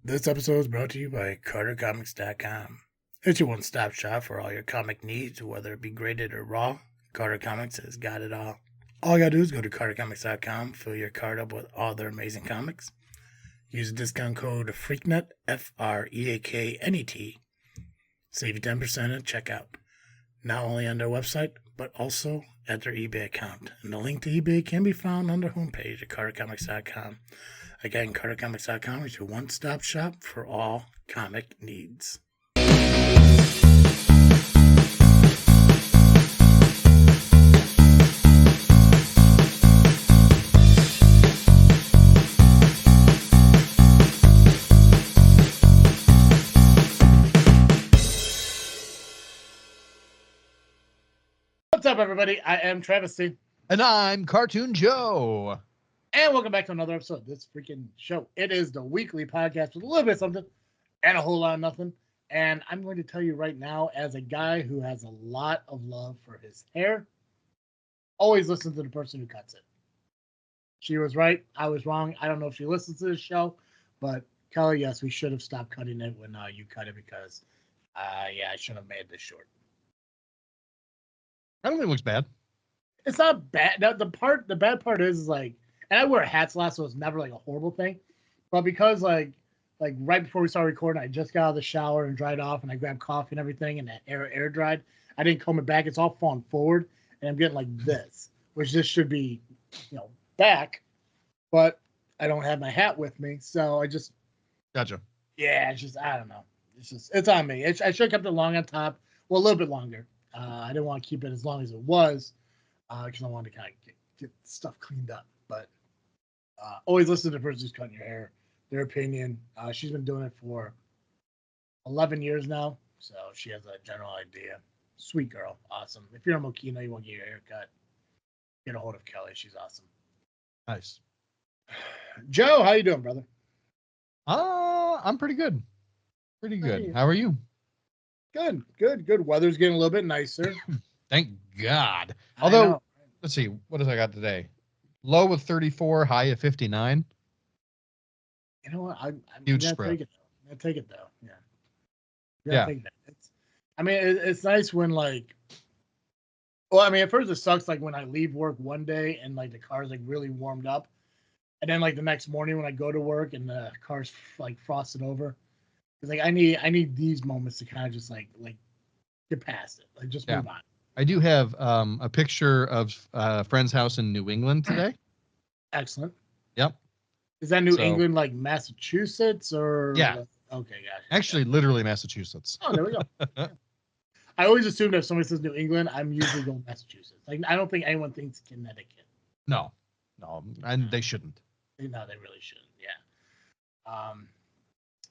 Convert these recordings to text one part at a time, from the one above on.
This episode is brought to you by CarterComics.com. It's your one-stop shop for all your comic needs, whether it be graded or raw. Carter Comics has got it all. All you gotta do is go to CarterComics.com, fill your card up with all their amazing comics. Use the discount code FREAKNET, FREAKNET. Save you 10% at checkout. Not only on their website, but also at their eBay account. And the link to eBay can be found on their homepage at CarterComics.com. Again, CarterComics.com is your one-stop shop for all comic needs. What's up, everybody? I am Travesty. And I'm Cartoon Joe. And welcome back to another episode of this freaking show. It is the weekly podcast with a little bit of something and a whole lot of nothing. And I'm going to tell you right now, as a guy who has a lot of love for his hair, always listen to the person who cuts it. She was right. I was wrong. I don't know if she listens to this show, but Kelly, yes, we should have stopped cutting it when you cut it because, I should have made this short. I don't think it looks bad. It's not bad. The bad part is like, and I wear hats a lot, so it's never like a horrible thing. But because like right before we started recording, I just got out of the shower and dried off, and I grabbed coffee and everything, and that air dried. I didn't comb it back; it's all falling forward, and I'm getting like this, which this should be, back, but I don't have my hat with me, so I just. Gotcha. Yeah, it's just I don't know. It's on me. I should have kept it long on top, well, a little bit longer. I didn't want to keep it as long as it was, because I wanted to kind of get stuff cleaned up. But always listen to the person who's cutting your hair, their opinion. She's been doing it for 11 years now, so she has a general idea. Sweet girl, awesome. If you're a Mokino, you want to get your hair cut, get a hold of Kelly. She's awesome. Nice. Joe, how you doing, brother? I'm pretty good. Pretty good. How are you? Good. Weather's getting a little bit nicer. Thank God. Although, let's see, what does I got today? Low of 34, high of 59. You know what? I'm Huge gonna spread. take it though. Yeah. Yeah. Take that. It's nice when at first it sucks like when I leave work one day and like the car's like really warmed up, and then like the next morning when I go to work and the car's like frosted over. It's like I need these moments to kind of just like get past it, like just move on. I do have a picture of a friend's house in New England today. Excellent. Yep. Is that New England like Massachusetts or? Yeah. Okay, gotcha. Actually, literally Massachusetts. Oh, there we go. Yeah. I always assume that if somebody says New England, I'm usually going Massachusetts. Like I don't think anyone thinks Connecticut. No, and they shouldn't. No, they really shouldn't. Yeah.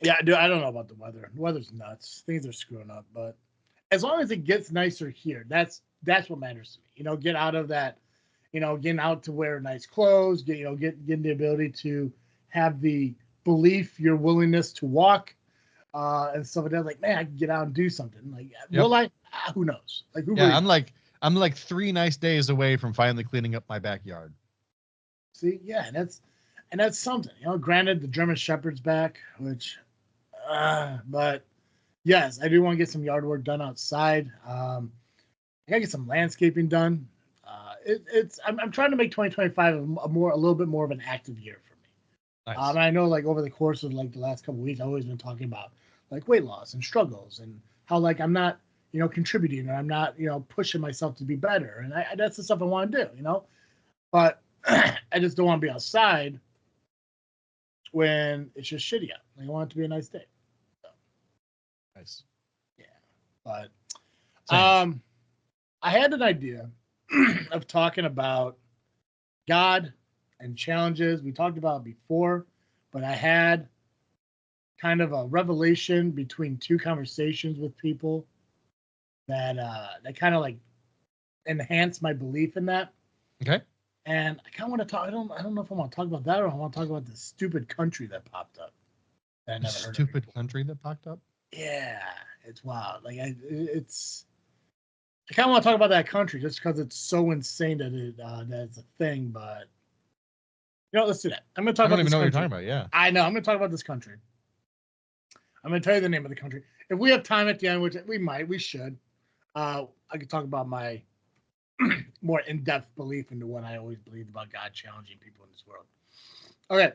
Yeah, dude, I don't know about the weather. The weather's nuts. Things are screwing up, but as long as it gets nicer here, that's what matters to me. Get out of that, getting out to wear nice clothes, getting the ability to have the belief, your willingness to walk, and stuff like that. Like, man, I can get out and do something. Like, will I? Who knows? Like, who? Yeah, really I'm like 3 nice days away from finally cleaning up my backyard. See, yeah, and that's something. Granted, the German Shepherd's back, which. But yes, I do want to get some yard work done outside. I gotta get some landscaping done. I'm trying to make 2025 a little bit more of an active year for me. Nice. And I know like over the course of like the last couple of weeks, I've always been talking about like weight loss and struggles and how like I'm not contributing or I'm not pushing myself to be better, and that's the stuff I want to do. But I just don't want to be outside when it's just shitty out. I want it to be a nice day. Nice. Yeah, but I had an idea of talking about God and challenges. We talked about it before, but I had kind of a revelation between 2 conversations with people that kind of like enhanced my belief in that. Okay. And I kind of want to talk. I don't know if I want to talk about that or I want to talk about this stupid country that popped up. That I never heard of. Stupid country that popped up? Yeah, it's wild. Like I kind of want to talk about that country just because it's so insane that it's a thing. But let's do that. I'm going to talk about. I don't even know what you're country. talking about. Yeah, I know. I'm going to talk about this country. I'm going to tell you the name of the country. If we have time at the end, which we should, I could talk about my more in-depth belief into what I always believed about God challenging people in this world. Okay.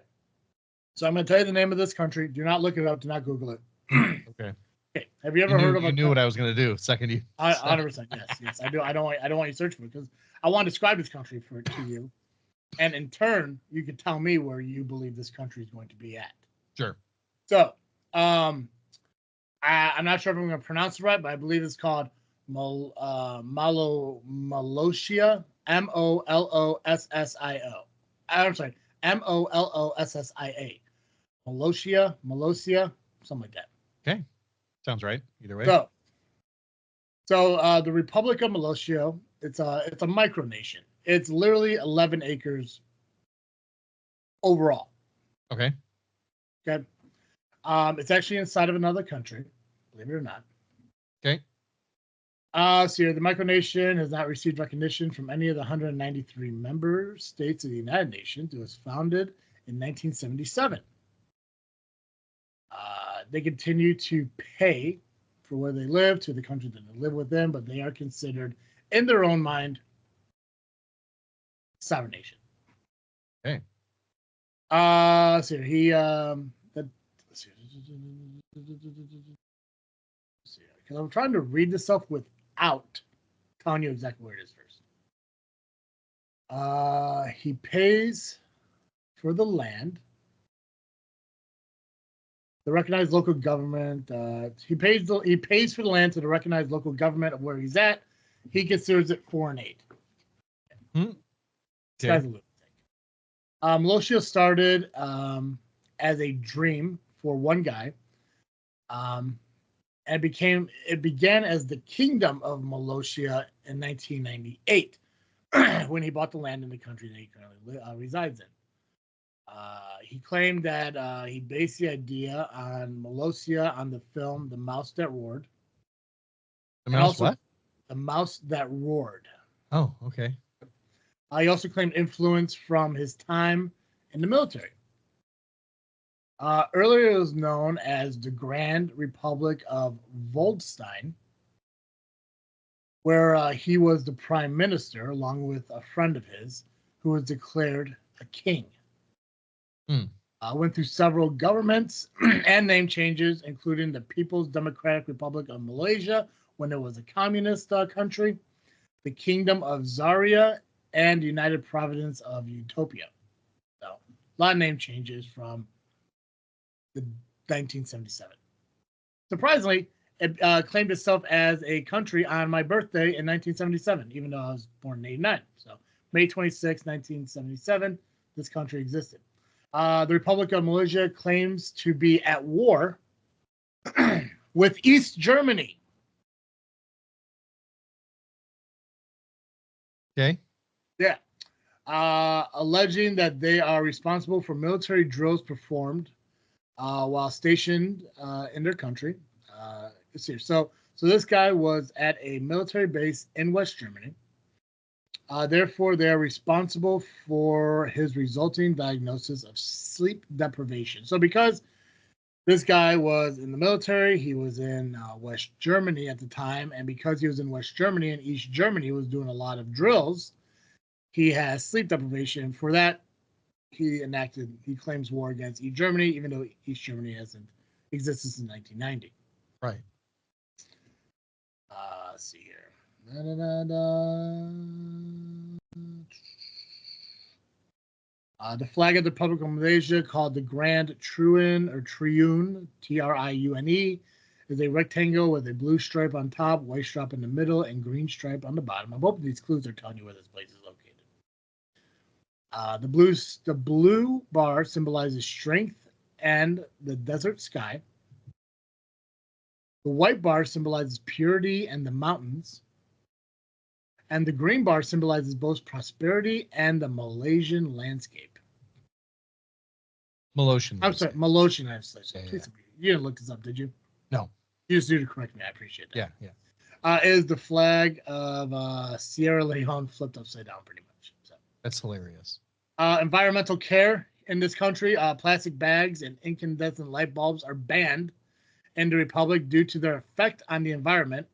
So I'm going to tell you the name of this country. Do not look it up. Do not Google it. Okay. Okay. Have you ever heard of You knew what I was going to do. Second you. 100%. Yes, I do. I don't want you to search for it because I want to describe this country to you, and in turn, you can tell me where you believe this country is going to be at. Sure. So, I'm not sure if I'm going to pronounce it right, but I believe it's called Molosia, Mollossio. I'm sorry, Mollossia, Molosia, something like that. Okay. Sounds right. Either way. So the Republic of Molossia, it's a micronation. It's literally 11 acres overall. Okay. Okay. It's actually inside of another country, believe it or not. Okay. So here, the micronation has not received recognition from any of the 193 member states of the United Nations. It was founded in 1977. They continue to pay for where they live to the country that they live within, but they are considered, in their own mind, sovereign nation. Okay. So he because I'm trying to read this stuff without telling you exactly where it is first. He pays for the land. The recognized local government. He pays for the land to the recognized local government of where he's at. He considers it foreign aid. Okay. This guy's a lunatic. Molossia started as a dream for one guy, and it began as the Kingdom of Molossia in 1998 when he bought the land in the country that he currently resides in. He claimed that he based the idea on Molossia on the film The Mouse That Roared. The mouse what? The Mouse That Roared. Oh, okay. He also claimed influence from his time in the military. Earlier, it was known as the Grand Republic of Voldstein, where he was the prime minister, along with a friend of his, who was declared a king. Went through several governments and name changes, including the People's Democratic Republic of Malaysia, when it was a communist country, the Kingdom of Zaria, and the United Province of Utopia. So, a lot of name changes from the 1977. Surprisingly, it claimed itself as a country on my birthday in 1977, even though I was born in 89. So, May 26, 1977, this country existed. The Republic of Malaysia claims to be at war with East Germany. Okay. Yeah. Alleging that they are responsible for military drills performed while stationed in their country. So this guy was at a military base in West Germany. Therefore, they are responsible for his resulting diagnosis of sleep deprivation. So because this guy was in the military, he was in West Germany at the time, and because he was in West Germany and East Germany was doing a lot of drills, he has sleep deprivation. For that, he claims war against East Germany, even though East Germany hasn't existed since 1990. Right. Let's see here. The flag of the Republic of Malaysia, called the Grand Triune or Triune, Triune, is a rectangle with a blue stripe on top, white stripe in the middle, and green stripe on the bottom. I'm hoping these clues are telling you where this place is located. The blue bar symbolizes strength and the desert sky. The white bar symbolizes purity and the mountains. And the green bar symbolizes both prosperity and the Malaysian landscape. Malaysian. I'm sorry, Malaysian landscape. Yeah. You didn't look this up, did you? No. You just need to correct me. I appreciate that. Yeah. It is the flag of Sierra Leone flipped upside down, pretty much. So. That's hilarious. Environmental care in this country, plastic bags and incandescent light bulbs are banned in the Republic due to their effect on the environment.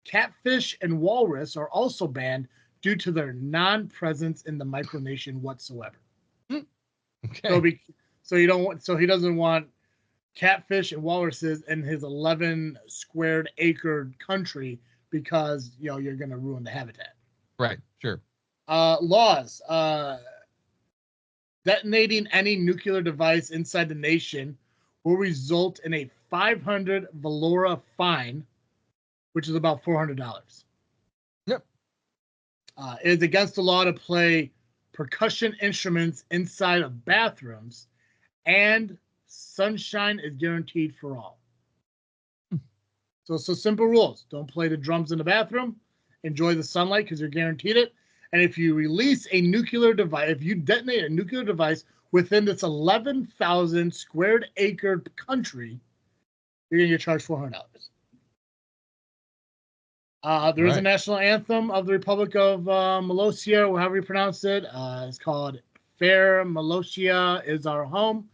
Catfish and walrus are also banned due to their non-presence in the micronation whatsoever. Okay. So he doesn't want catfish and walruses in his 11 squared acre country because you're going to ruin the habitat. Right. Sure. Laws. Detonating any nuclear device inside the nation will result in a 500 Valora fine, which is about $400. Yep. It is against the law to play percussion instruments inside of bathrooms, and sunshine is guaranteed for all. So simple rules. Don't play the drums in the bathroom. Enjoy the sunlight because you're guaranteed it. And if you release a nuclear device, if you detonate a nuclear device within this 11,000 squared acre country, you're going to get charged $400. There is a national anthem of the Republic of Molossia, or however you pronounce it. It's called "Fair Molossia Is Our Home."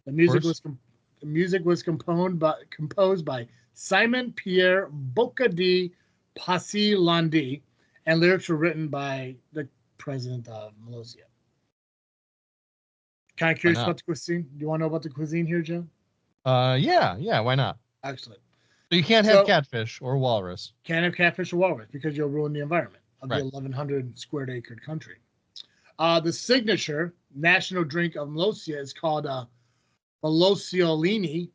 The music was composed by Simon Pierre Bocca di Passilandi, and lyrics were written by the president of Molossia. Kind of curious about the cuisine. Do you want to know about the cuisine here, Joe? Yeah. Why not? Excellent. So you can't have catfish or walrus. Can't have catfish or walrus because you'll ruin the environment of the 1,100 squared acre country. The signature national drink of Molossia is called Molosciolini.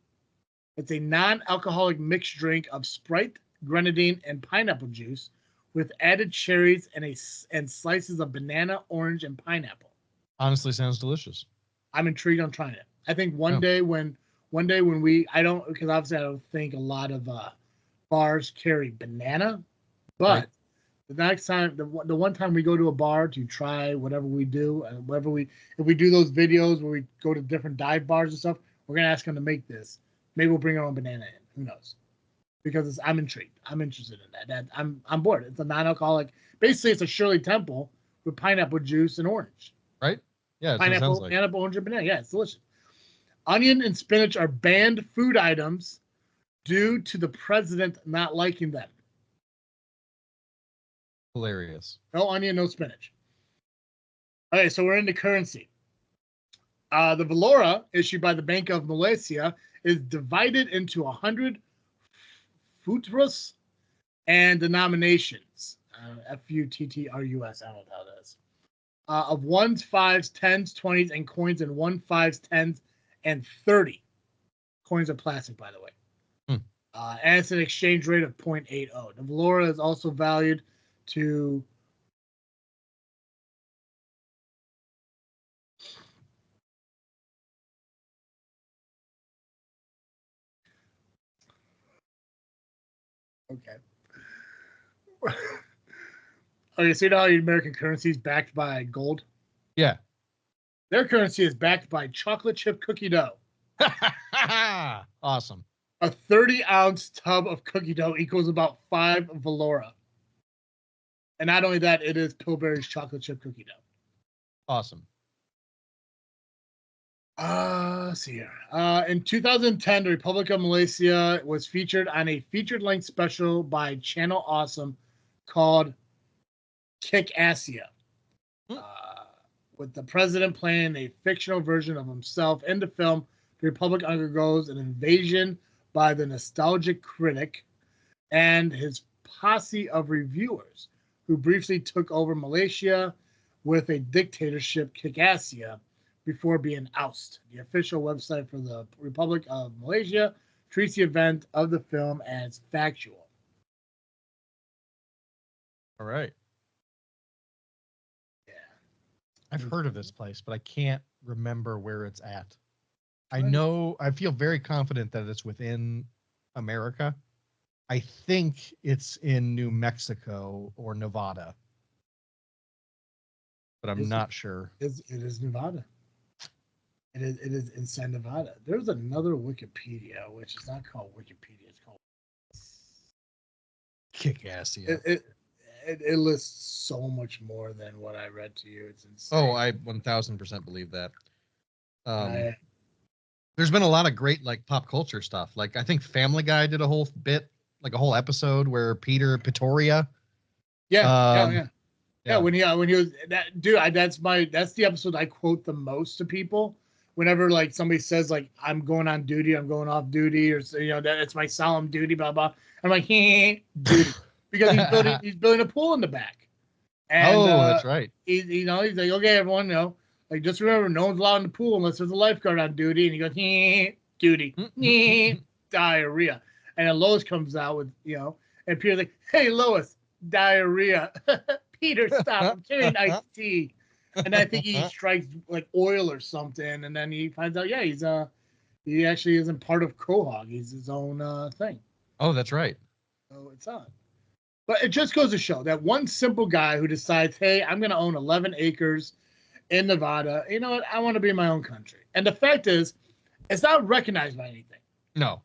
It's a non-alcoholic mixed drink of Sprite, grenadine, and pineapple juice with added cherries and slices of banana, orange, and pineapple. Honestly, sounds delicious. I'm intrigued on trying it. I think one day when because obviously I don't think a lot of bars carry banana, but the next time, the one time we go to a bar to try whatever we do, and if we do those videos where we go to different dive bars and stuff, we're gonna ask them to make this. Maybe we'll bring our own banana in. Who knows? Because I'm intrigued. I'm interested in that. I'm bored. It's a non-alcoholic. Basically, it's a Shirley Temple with pineapple juice and orange. Right? Yeah, pineapple, orange, and banana. Yeah, it's delicious. Onion and spinach are banned food items due to the president not liking them. Hilarious. No onion, no spinach. Okay, so we're into currency. The Valora, issued by the Bank of Malaysia, is divided into 100 futrus and denominations. F-U-T-T-R-U-S. I don't know how that is. Of ones, fives, tens, 20s, and coins in 1, 5s, 10s, and 30. Coins are plastic, by the way. And it's an exchange rate of 0.80. The Valora is also valued to okay. Okay, so you know how your American currency is backed by gold? Yeah. Their currency is backed by chocolate chip cookie dough. Awesome. A 30-ounce tub of cookie dough equals about 5 Valora. And not only that, it is Pillsbury's chocolate chip cookie dough. Awesome. Let's see here. In 2010, the Republic of Malaysia was featured on a featured-length special by Channel Awesome called Kick Asia. With the president playing a fictional version of himself in the film, the Republic undergoes an invasion by the nostalgic critic and his posse of reviewers who briefly took over Malaysia with a dictatorship, Kick Asia, before being ousted. The official website for the Republic of Malaysia treats the event of the film as factual. All right. Yeah. I've heard of this place, but I can't remember where it's at. I feel very confident that it's within America. I think it's in New Mexico or Nevada, but I'm not sure. It is Nevada. It is inside Nevada. There's another Wikipedia, which is not called Wikipedia. It's called Kick ass. Yeah. It lists so much more than what I read to you. It's insane. Oh, I 1000% believe that. There's been a lot of great like pop culture stuff. Like I think Family Guy did a whole bit, like a whole episode where Peter Pretoria. Yeah, Um, yeah. yeah. When he was that dude, that's the episode I quote the most to people. Whenever like somebody says like I'm going on duty, I'm going off duty, or that it's my solemn duty, blah blah. I'm like duty because he's building a pool in the back, and That's right. he's like okay everyone like just remember no one's allowed in the pool unless there's a lifeguard on duty, and he goes duty diarrhea, and then Lois comes out with and Peter's like hey Lois diarrhea. Peter, stop! I'm carrying iced tea, and I think he strikes like oil or something, and then he finds out, yeah, he actually isn't part of Quahog. He's his own thing. Oh, that's right. So it's on. But it just goes to show that one simple guy who decides, hey, I'm going to own 11 acres in Nevada. You know what? I want to be in my own country. And the fact is, it's not recognized by anything. No.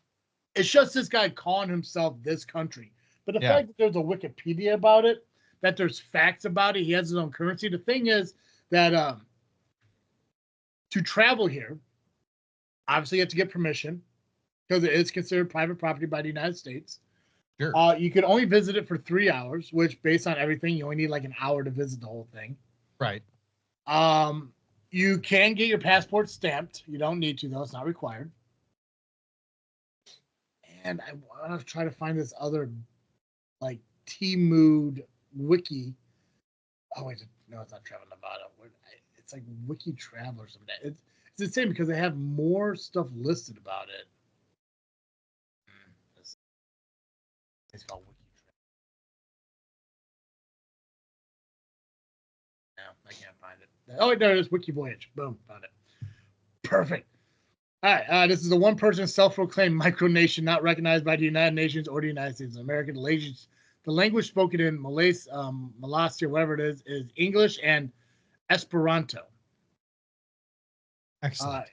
It's just this guy calling himself this country. But the fact that there's a Wikipedia about it, that there's facts about it, he has his own currency. The thing is that to travel here, obviously you have to get permission because it is considered private property by the United States. Sure. You can only visit it for 3 hours, which based on everything, you only need like an hour to visit the whole thing. Right. You can get your passport stamped. You don't need to, though. It's not required. And I want to try to find this other like T-Mood wiki. Oh wait, no, it's not Travel Nevada. It's like Wiki Travel or something. It's insane because they have more stuff listed about it. It's called Wiki Travel. No, I can't find it. Oh, there it is. Wiki Voyage. Boom, found it. Perfect. All right, this is a one-person self-proclaimed micronation not recognized by the United Nations or the United States of America. The language spoken in Malaysia, whatever it is English and Esperanto. Excellent.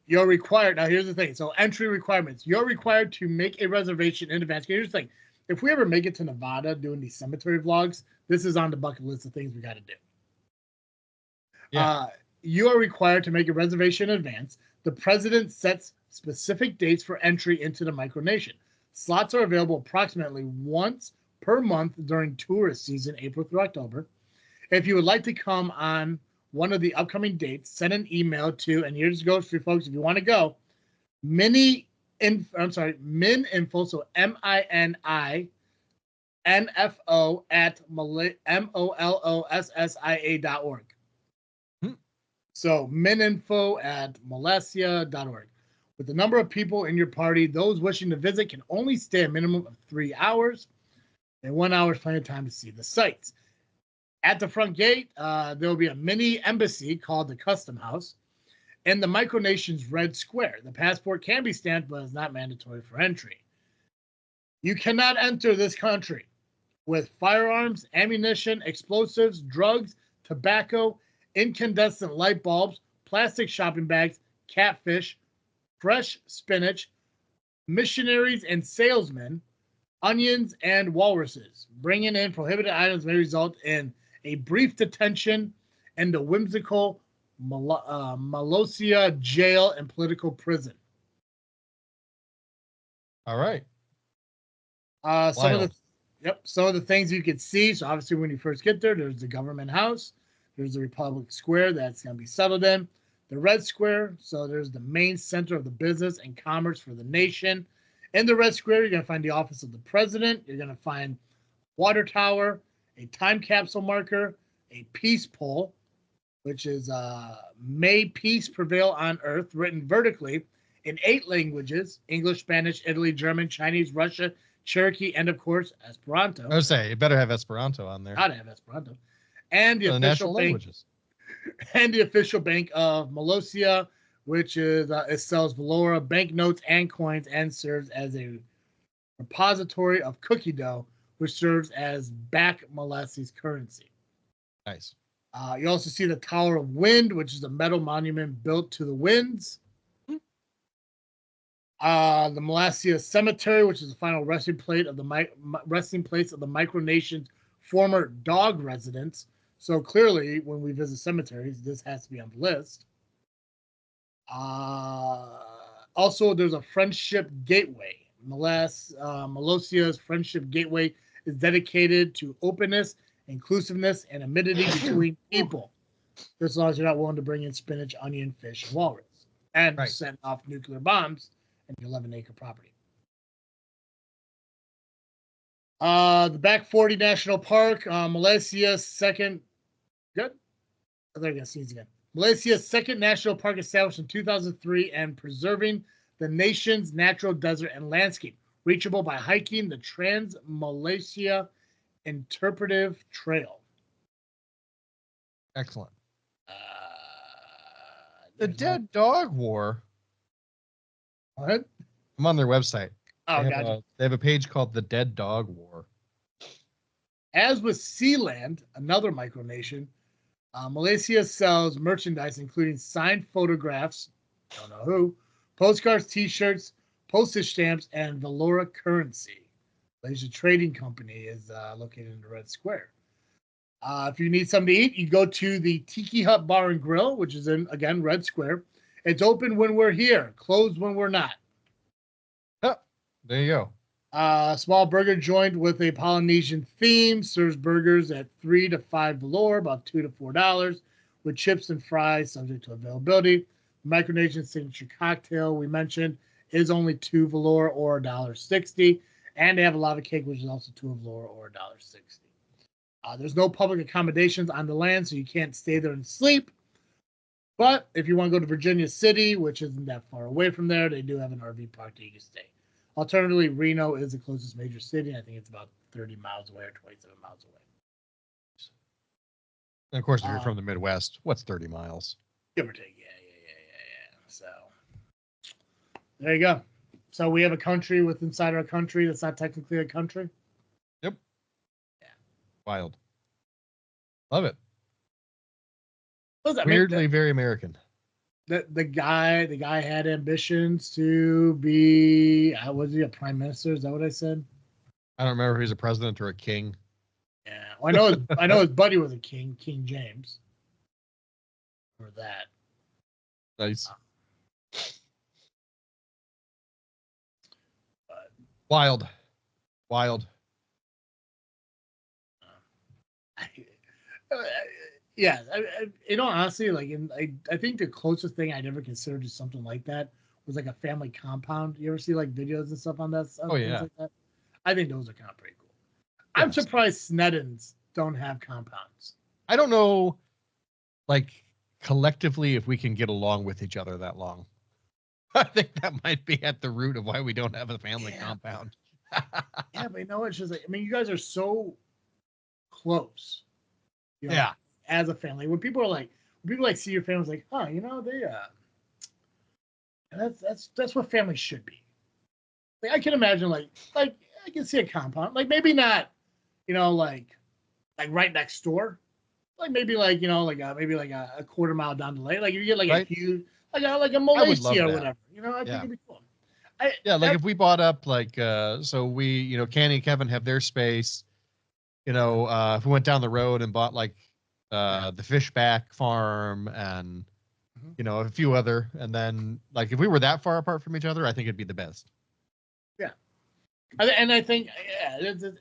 You're required. Now, here's the thing. So, entry requirements. You're required to make a reservation in advance. Here's the thing. If we ever make it to Nevada doing these cemetery vlogs, this is on the bucket list of things we got to do. Yeah. You are required to make a reservation in advance. The president sets specific dates for entry into the micronation. Slots are available approximately once per month during tourist season, April through October. If you would like to come on one of the upcoming dates, send an email to, and here's goes for folks if you want to go, mininfo, so MININFO at MOLOSSIA.org. So mininfo at Malaysia.org. With the number of people in your party, those wishing to visit can only stay a minimum of 3 hours, and 1 hour is plenty of time to see the sights. At the front gate, there will be a mini embassy called the Custom House and the Micronation's Red Square. The passport can be stamped, but is not mandatory for entry. You cannot enter this country with firearms, ammunition, explosives, drugs, tobacco, incandescent light bulbs, plastic shopping bags, catfish, fresh spinach, missionaries and salesmen, onions, and walruses. Bringing in prohibited items may result in a brief detention and the whimsical Malaysia jail and political prison. All right. Some of the things you could see. So obviously, when you first get there, there's the government house. There's the Republic Square that's going to be settled in. The Red Square, so there's the main center of the business and commerce for the nation. In the Red Square, you're going to find the office of the president. You're going to find water tower, a time capsule marker, a peace pole, which is May Peace Prevail on Earth, written vertically in 8 languages: English, Spanish, Italy, German, Chinese, Russia, Cherokee, and of course, Esperanto. I would say you better have Esperanto on there. Gotta have Esperanto. And the official national bank, languages. And the official bank of Malaysia, which is it sells Valora banknotes and coins and serves as a repository of cookie dough, which serves as back Malaysia's currency. Nice. You also see the Tower of Wind, which is a metal monument built to the winds. The Malaysia Cemetery, which is the final resting place of the micronation's former dog residence. So clearly, when we visit cemeteries, this has to be on the list. Also, there's a friendship gateway. Malosia's friendship gateway is dedicated to openness, inclusiveness, and amenity between people. Just as long as you're not willing to bring in spinach, onion, fish, and walrus, and Right. send off nuclear bombs in your 11-acre property. The Back 40 National Park, Malaysia's second. Good. I think I got sneeze again. Malaysia's second national park established in 2003 and preserving the nation's natural desert and landscape, reachable by hiking the Trans-Malaysia Interpretive Trail. Excellent. Uh, The there's Dead Dog War. What? I'm on their website. Oh, they gotcha. have a page called the Dead Dog War. As with Sealand, another micronation, Malaysia sells merchandise including signed photographs, don't know who, postcards, T-shirts, postage stamps, and Valora currency. Malaysia Trading Company is located in the Red Square. If you need something to eat, you go to the Tiki Hut Bar and Grill, which is in, again, Red Square. It's open when we're here, closed when we're not. Oh, there you go. Small burger joint with a Polynesian theme serves burgers at $3 to $5 valor, about $2 to $4, with chips and fries, subject to availability. Micronation signature cocktail we mentioned is only $2 valor or $1.60, and they have a lava cake, which is also $2 valor or $1.60. There's no public accommodations on the land, so you can't stay there and sleep. But if you want to go to Virginia City, which isn't that far away from there, they do have an RV park that you can stay. Alternatively, Reno is the closest major city. I think it's about 30 miles away or 27 miles away. And of course, if you're from the Midwest, what's 30 miles? Give or take. Yeah. So there you go. So we have a country with inside our country that's not technically a country. Yep. Yeah. Wild. Love it. Listen, Weirdly very American. The guy had ambitions to be, was he a prime minister? Is that what I said? I don't remember if he's a president or a king. Yeah, well, I know his buddy was a king, King James. Or that. Nice. But, Wild. Yeah, honestly, like, I think the closest thing I'd ever considered to something like that was like a family compound. You ever see like videos and stuff on that? Oh, yeah. Like that? I think those are kind of pretty cool. Yes. I'm surprised Sneddons don't have compounds. I don't know, like, collectively, if we can get along with each other that long. I think that might be at the root of why we don't have a family compound. Yeah, but it's just like, you guys are so close. Yeah. As a family, when people see your family's like, huh, they that's what families should be. Like, I can imagine like I can see a compound, like maybe not, like right next door, like maybe like maybe like a quarter mile down the lane, like if you get like a huge like a Malaysia or whatever, I think it'd be cool. If we bought up like so we Canny and Kevin have their space, if we went down the road and bought like the Fishback Farm and a few other, and then like if we were that far apart from each other, I think it'd be the best. Yeah, and I think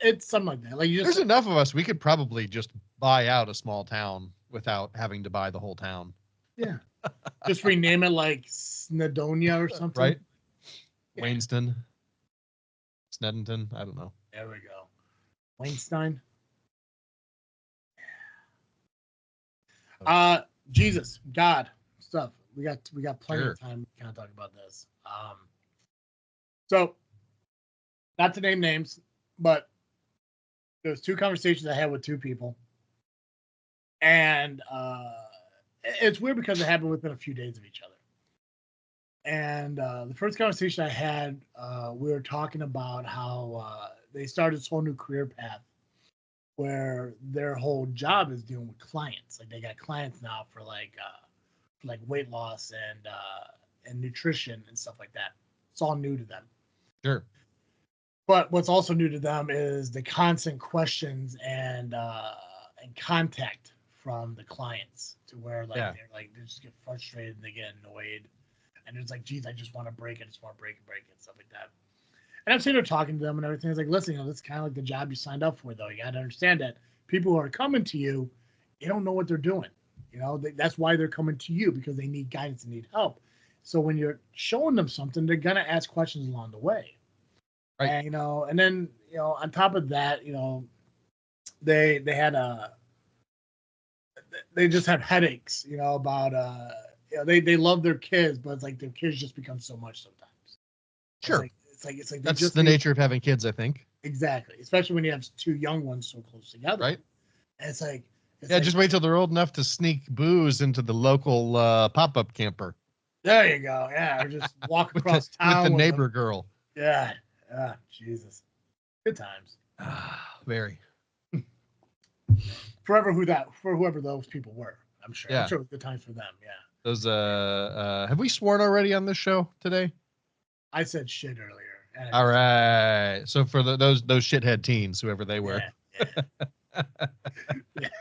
it's something like that. Like there's enough of us, we could probably just buy out a small town without having to buy the whole town. Yeah, just rename it like Snedonia or something, right? Yeah. Wayneston, Snedenton, I don't know. There we go, Waynestein. Jesus, God, stuff. We got plenty of time to kind of talk about this. So, not to name names, but there's two conversations I had with two people, and it's weird because it happened within a few days of each other. And the first conversation I had, we were talking about how they started this whole new career path where their whole job is dealing with clients. Like they got clients now for like weight loss and nutrition and stuff like that. It's all new to them. Sure. But what's also new to them is the constant questions and contact from the clients, to where they just get frustrated and they get annoyed. And it's like, geez, I just want to break it. I just want to break it, stuff like that. And I'm sitting there talking to them and everything. It's like, listen, this is kind of like the job you signed up for, though. You got to understand that people who are coming to you, they don't know what they're doing. That's why they're coming to you, because they need guidance and need help. So when you're showing them something, they're gonna ask questions along the way. Right. And and then on top of that, they had they just have headaches, about they love their kids, but it's like their kids just become so much sometimes. Sure. It's like that's the nature of having kids, I think. Exactly, especially when you have two young ones so close together. Right. And it's like just wait till they're old enough to sneak booze into the local pop-up camper. There you go. Yeah, or just walk across town with the neighbor girl. Yeah. Jesus. Good times. Very. For whoever those people were, I'm sure. Yeah. I'm sure it was good times for them. Yeah. Those have we sworn already on this show today? I said shit earlier. All right. So for those shithead teens, whoever they were. Yeah.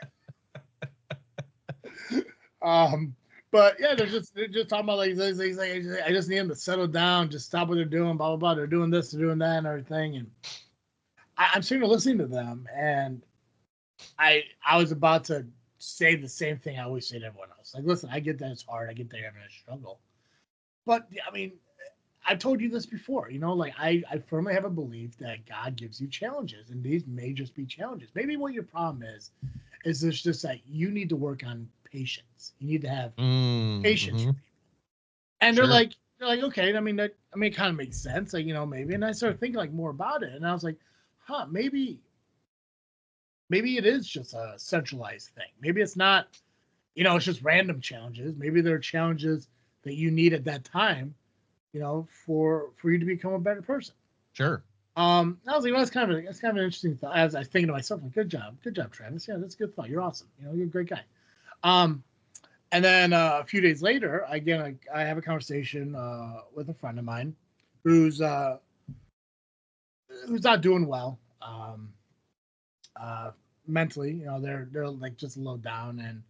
But yeah, they're just talking about like I just need them to settle down, just stop what they're doing, blah blah blah. They're doing this, they're doing that, and everything. And I'm sitting there listening to them, and I was about to say the same thing I always say to everyone else. Like, listen, I get that it's hard, I get that you're having a struggle, but I mean, I've told you this before. Like I firmly have a belief that God gives you challenges, and these may just be challenges. Maybe what your problem is there's just that you need to work on patience. You need to have patience for people. And Sure. they're like, okay. I mean, it kind of makes sense. Like, maybe. And I started thinking like more about it, and I was like, maybe it is just a centralized thing. Maybe it's not, it's just random challenges. Maybe there are challenges that you need at that time, for you to become a better person. Sure. I was like, well, that's kind of an interesting thought. As I was thinking to myself, like, good job, Travis. Yeah, that's a good thought. You're awesome. You're a great guy. And then a few days later, again, I have a conversation with a friend of mine who's not doing well mentally. They're like just a little down. And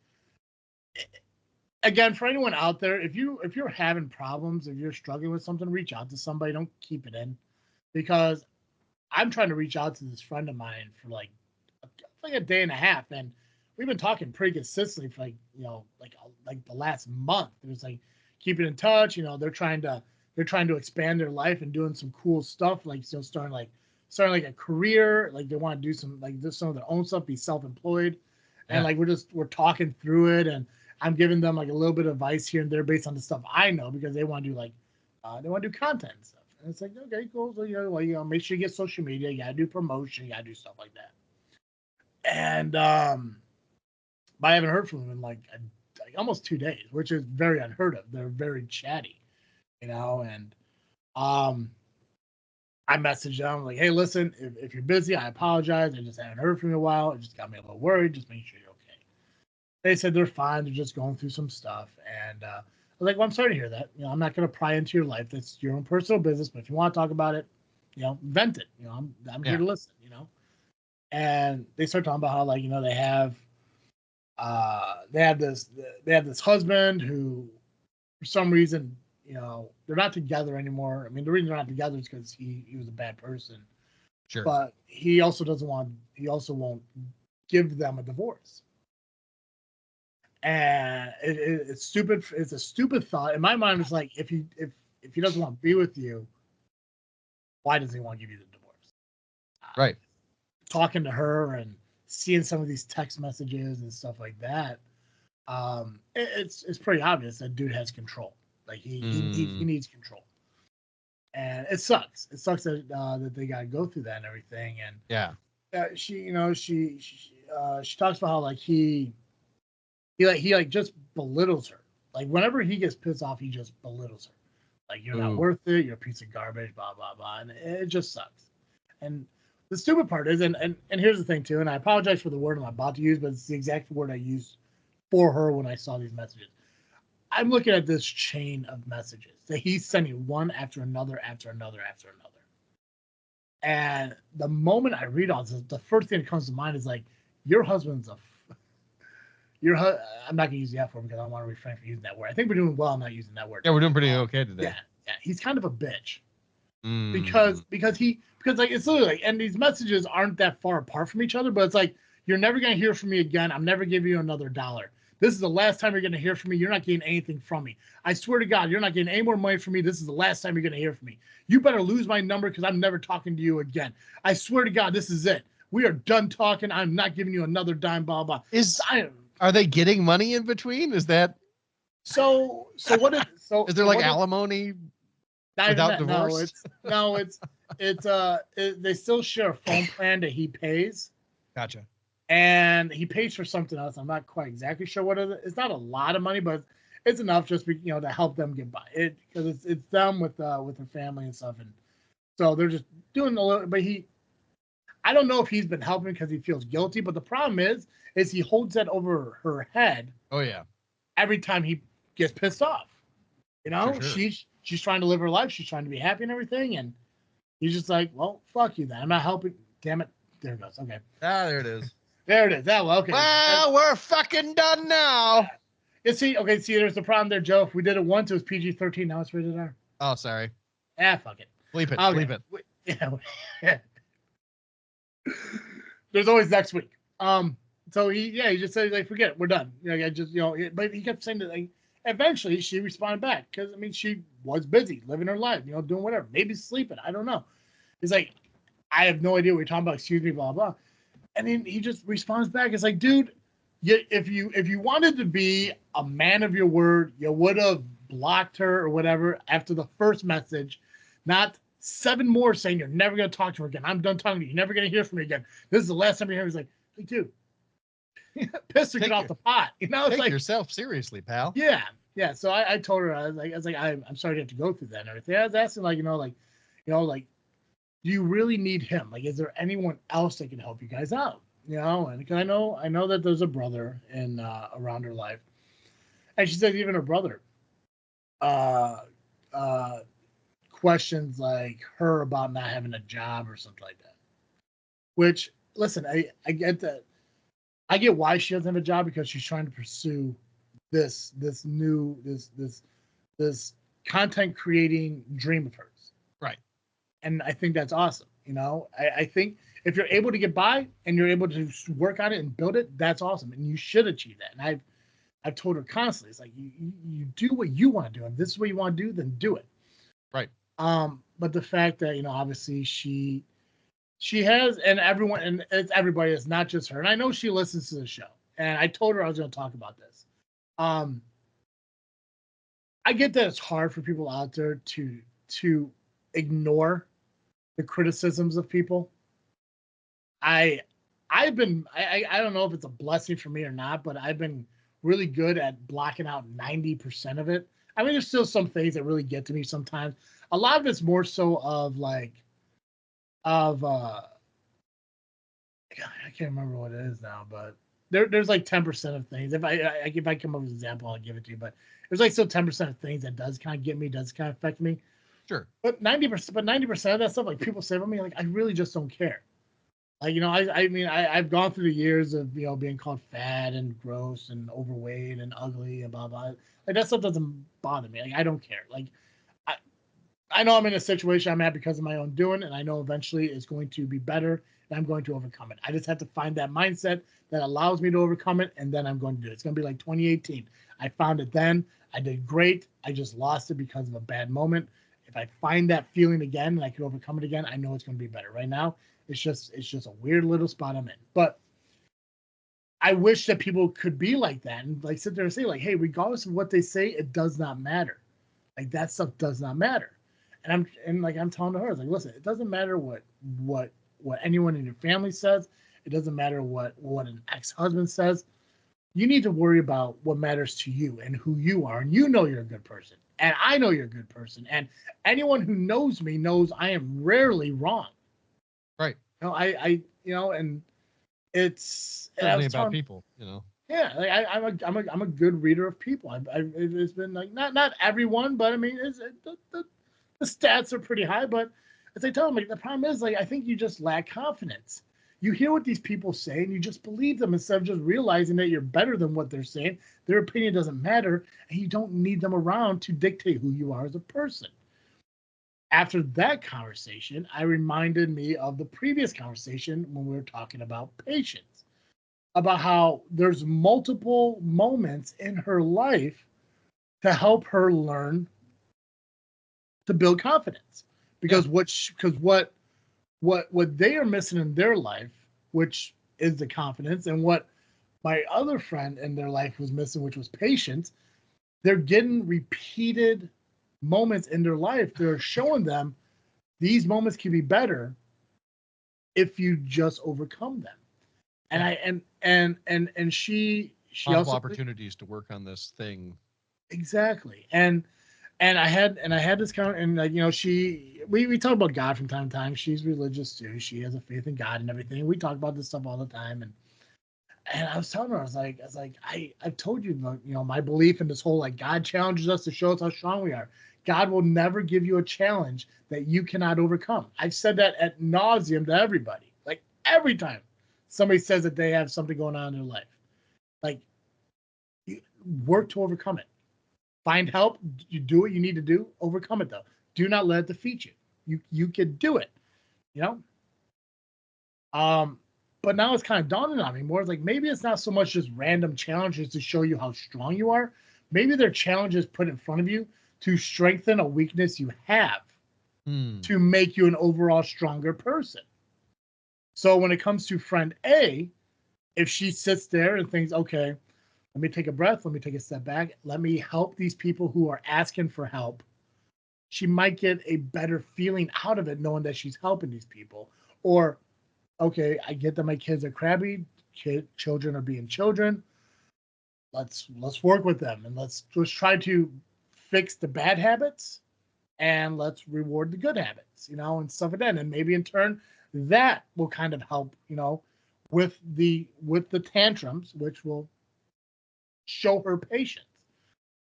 again, for anyone out there, if you're having problems, if you're struggling with something, reach out to somebody. Don't keep it in, because I'm trying to reach out to this friend of mine for like a day and a half, and we've been talking pretty consistently for like the last month. It was like keeping in touch. They're trying to expand their life and doing some cool stuff, like starting like a career. Like they want to do some some of their own stuff, be self-employed, and like we're talking through it, and I'm giving them like a little bit of advice here and there based on the stuff I know, because they want to do content and stuff. And it's like, okay, cool. So make sure you get social media. You gotta do promotion. You gotta do stuff like that. And but I haven't heard from them in like almost 2 days, which is very unheard of. They're very chatty, and I messaged them like, hey, listen, if you're busy, I apologize. I just haven't heard from you in a while. It just got me a little worried. Just make sure you're okay. They said they're fine. They're just going through some stuff. And I was like, well, I'm sorry to hear that. I'm not going to pry into your life. That's your own personal business. But if you want to talk about it, vent it. I'm here to listen, And they start talking about how they have this husband who, for some reason, they're not together anymore. I mean, the reason they're not together is because he was a bad person. Sure. But he also won't give them a divorce. And it's stupid. It's a stupid thought. In my mind, it's like, if he doesn't want to be with you, why does he want to give you the divorce? Right. Talking to her and seeing some of these text messages and stuff like that, it's pretty obvious that dude has control. Like he needs control, and it sucks. It sucks that they got to go through that and everything. And she talks about how like he just belittles her. Like whenever he gets pissed off, he just belittles her. Like, you're not worth it. You're a piece of garbage. Blah blah blah, and it just sucks. And the stupid part is, and here's the thing too, and I apologize for the word I'm about to use, but it's the exact word I used for her when I saw these messages. I'm looking at this chain of messages that he's sending one after another, after another, after another. And the moment I read all this, the first thing that comes to mind is like, your husband's I'm not gonna use the F word because I don't want to refrain from using that word. I think we're doing well not using that word. Yeah, we're doing pretty okay today. Yeah, he's kind of a bitch Mm. because like it's literally like, and these messages aren't that far apart from each other, but it's like, you're never gonna hear from me again. I'm never giving you another $1. This is the last time you're gonna hear from me. You're not getting anything from me. I swear to God, you're not getting any more money from me. This is the last time you're gonna hear from me. You better lose my number because I'm never talking to you again. I swear to God, this is it. We are done talking. I'm not giving you another dime. Blah blah. Are they getting money in between? Is that so? What is so? Is there so like what alimony not even without that. divorce? They still share a phone plan that he pays. Gotcha. And he pays for something else. I'm not quite exactly sure what it is. It's not a lot of money, but it's enough just to help them get by. Because it's them with their family and stuff, and so they're just doing a little. But I don't know if he's been helping because he feels guilty. But the problem is he holds that over her head. Oh yeah. Every time he gets pissed off, Sure. she's trying to live her life. She's trying to be happy and everything, and he's just like, well, fuck you then. I'm not helping. Damn it. There it goes. Okay. There it is. There it is. That well, okay. Well, we're fucking done now. See, there's the problem there, Joe. If we did it once, it was PG-13. Now it's rated R. Oh, sorry. Fuck it. Bleep it. Okay. Bleep it. Yeah. There's always next week. So he just said, like, forget it. We're done. But he kept saying that, like, eventually she responded back because, I mean, she was busy living her life, doing whatever, maybe sleeping. I don't know. He's like, I have no idea what you're talking about. Excuse me, blah, blah. And then he just responds back. It's like, dude, if you wanted to be a man of your word, you would have blocked her or whatever after the first message, not 7 more saying you're never going to talk to her again. I'm done talking to you. You're never going to hear from me again. This is the last time you hear. He's like, dude, piss or get off the pot. It's take like, yourself seriously, pal. Yeah. So I told her, I was like, I'm sorry to have to go through that and everything. I was asking, like, do you really need him? Like, is there anyone else that can help you guys out? And because I know that there's a brother in around her life, and she said even her brother questions like her about not having a job or something like that. Which, listen, I get that. I get why she doesn't have a job because she's trying to pursue this content creating dream of hers. Right. And I think that's awesome. I think if you're able to get by and you're able to work on it and build it, that's awesome. And you should achieve that. And I've told her constantly, it's like, you do what you want to do. And this is what you want to do, then do it. Right. But the fact that, obviously she has, and everyone, and it's everybody, it's not just her. And I know she listens to the show. And I told her I was going to talk about this. I get that it's hard for people out there to ignore the criticisms of people. I don't know if it's a blessing for me or not, but I've been really good at blocking out 90% of it. I mean, there's still some things that really get to me sometimes. A lot of it's more so of I can't remember what it is now, but there's like 10% of things. If I come up with an example, I'll give it to you. But there's like still 10% of things that does kind of get me, does kind of affect me. Sure. But 90% of that stuff, like, people say about me, like, I really just don't care. Like, I mean, I've gone through the years of, being called fat and gross and overweight and ugly and blah, blah. Like, that stuff doesn't bother me. Like, I don't care. Like, I know I'm in a situation I'm at because of my own doing, and I know eventually it's going to be better and I'm going to overcome it. I just have to find that mindset that allows me to overcome it, and then I'm going to do it. It's going to be like 2018. I found it then. I did great. I just lost it because of a bad moment. If I find that feeling again and I can overcome it again, I know it's going to be better. Right now, it's just a weird little spot I'm in. But I wish that people could be like that and, like, sit there and say, like, hey, regardless of what they say, it does not matter. Like, that stuff does not matter. And I'm telling her, like, listen, it doesn't matter what anyone in your family says. It doesn't matter what an ex-husband says. You need to worry about what matters to you and who you are. And you're a good person. And I know you're a good person. And anyone who knows me knows I am rarely wrong. Right. And it's certainly about people, Yeah, like I'm a good reader of people. It's been like not everyone, but I mean, the stats are pretty high. But as I tell them, like, the problem is, like, I think you just lack confidence. you hear what these people say and you just believe them instead of just realizing that you're better than what they're saying. Their opinion doesn't matter, and you don't need them around to dictate who you are as a person. After that conversation, I reminded me of the previous conversation when we were talking about patience, about how there's multiple moments in her life to help her learn to build confidence. Because what they are missing in their life, which is the confidence, and what my other friend in their life was missing, which was patience, they're getting repeated moments in their life. They're showing them these moments can be better if you just overcome them. And she Multiple also opportunities to work on this thing. exactly. And I had this kind of, and like, you know, we talk about God from time to time. She's religious too. She has a faith in God and everything. We talk about this stuff all the time. And I was telling her, I was like, I've told you, you know, my belief in this whole, like, God challenges us to show us how strong we are. God will never give you a challenge that you cannot overcome. I've said that ad nauseum to everybody. Like, every time somebody says that they have something going on in their life, like, you work to overcome it. Find help. You do what you need to do. Overcome it, though. Do not let it defeat you. You can do it. You know. But now it's kind of dawning on me more. It's like maybe it's not so much just random challenges to show you how strong you are. Maybe they're challenges put in front of you to strengthen a weakness you have, to make you an overall stronger person. So when it comes to friend A, if she sits there and thinks, okay, let me take a breath, let me take a step back, let me help these people who are asking for help, she might get a better feeling out of it knowing that she's helping these people. Or, okay, I get that my kids are crabby, children are being children. Let's work with them, and let's try to fix the bad habits, and let's reward the good habits, you know, and stuff like that. And maybe in turn that will kind of help, you know, with the tantrums, which will show her patience.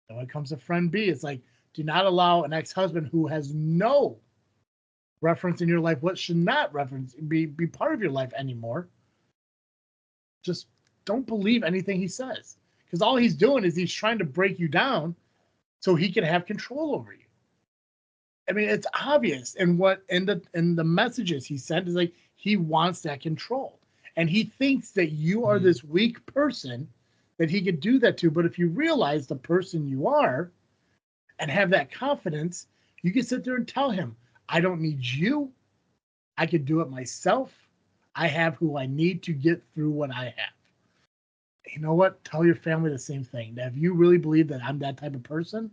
And when it comes to friend B, it's like, do not allow an ex-husband who has no reference in your life, what should not reference be part of your life anymore. Just don't believe anything he says, because all he's doing is he's trying to break you down so he can have control over you. I mean, it's obvious, and what in the messages he sent is like he wants that control, and he thinks that you are this weak person that he could do that to. But if you realize the person you are and have that confidence, you can sit there and tell him, I don't need you. I can do it myself. I have who I need to get through what I have. You know what? Tell your family the same thing. Now, if you really believe that I'm that type of person,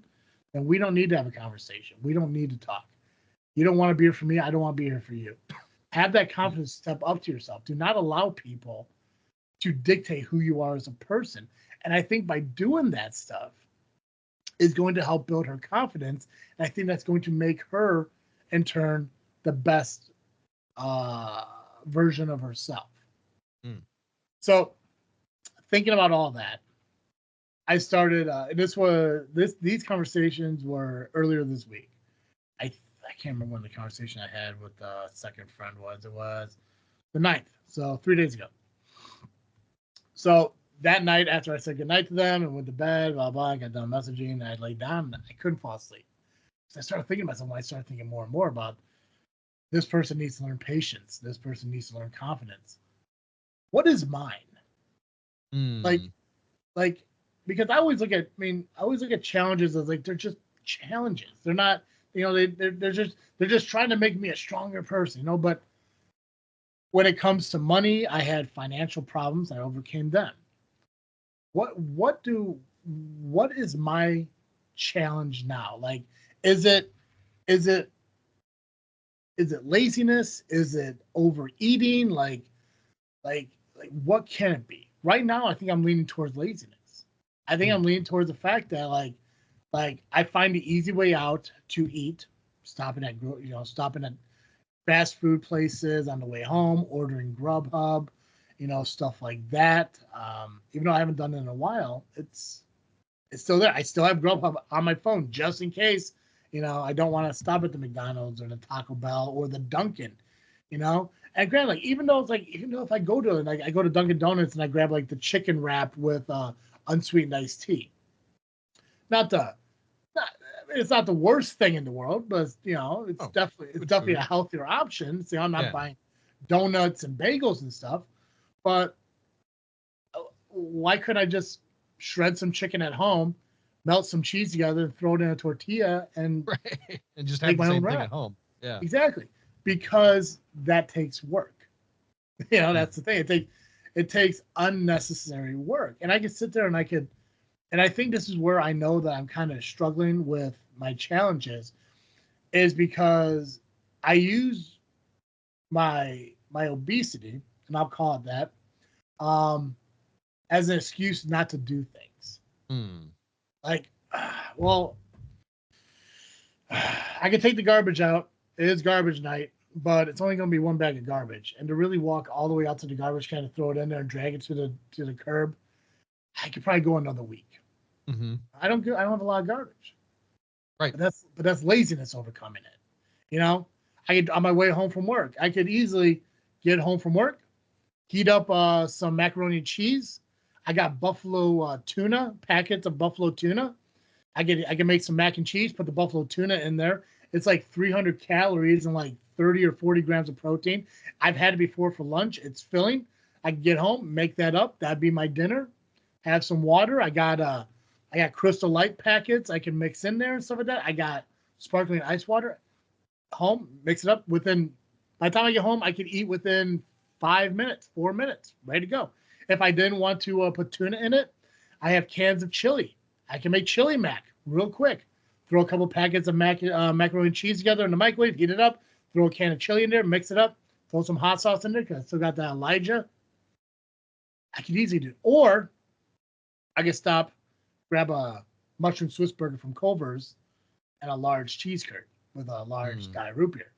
then we don't need to have a conversation. We don't need to talk. You don't want to be here for me. I don't want to be here for you. Have that confidence, step up to yourself. Do not allow people to dictate who you are as a person. And I think by doing that stuff is going to help build her confidence. And I think that's going to make her, in turn, the best version of herself. So, thinking about all that, I started. These conversations were earlier this week. I can't remember when the conversation I had with the second friend was. It was the 9th, so 3 days ago. So that night, after I said goodnight to them and went to bed, blah blah, I got done messaging, and I laid down and I couldn't fall asleep. So I started thinking about something. I started thinking more and more about this person needs to learn patience. This person needs to learn confidence. What is mine? Like, because I always look at challenges as like they're just challenges. They're not, you know, they're just trying to make me a stronger person, you know. But when it comes to money, I had financial problems. I overcame them. What is my challenge now? Like, is it laziness? Is it overeating? Like what can it be? Right now, I think I'm leaning towards laziness. I think I'm leaning towards the fact that like I find the easy way out to eat, stopping at fast food places on the way home, ordering Grubhub, you know, stuff like that. Even though I haven't done it in a while, it's still there. I still have Grubhub on my phone just in case, you know, I don't want to stop at the McDonald's or the Taco Bell or the Dunkin', you know. And granted, like even though if I go to like I go to Dunkin' Donuts and I grab like the chicken wrap with unsweetened iced tea, not the not it's not the worst thing in the world, but it's Oh, definitely food. a healthier option. See, I'm not Yeah. buying donuts and bagels and stuff, but why couldn't I just shred some chicken at home, melt some cheese together, and throw it in a tortilla and Right. And just make have the my own same thing wrap? at home. Yeah. Exactly, because that takes work. That's the thing. It takes unnecessary work, and I could sit there and and I think this is where I know that I'm kind of struggling with my challenges, is because I use my obesity, and I'll call it that, um, as an excuse not to do things. Hmm. Like, well, I can take the garbage out. It is garbage night, but it's only going to be one bag of garbage. And to really walk all the way out to the garbage can and throw it in there and drag it to the curb, I could probably go another week. Mm-hmm. I don't have a lot of garbage. Right. But that's laziness overcoming it. On my way home from work, I could easily get home from work, heat up some macaroni and cheese. I got buffalo tuna, packets of buffalo tuna. I can make some mac and cheese, put the buffalo tuna in there. It's like 300 calories and like 30 or 40 grams of protein. I've had it before for lunch. It's filling. I can get home, make that up. That'd be my dinner. Have some water. I got Crystal Light packets I can mix in there and stuff like that. I got sparkling ice water. Home, mix it up within. By the time I get home, I can eat within 5 minutes, 4 minutes, ready to go. If I didn't want to put tuna in it, I have cans of chili. I can make chili mac real quick. Throw a couple packets of macaroni and cheese together in the microwave, heat it up, throw a can of chili in there, mix it up, throw some hot sauce in there because I still got that Elijah. I can easily do it. Or I can stop, grab a mushroom Swiss burger from Culver's and a large cheese curd with a large Diet root beer.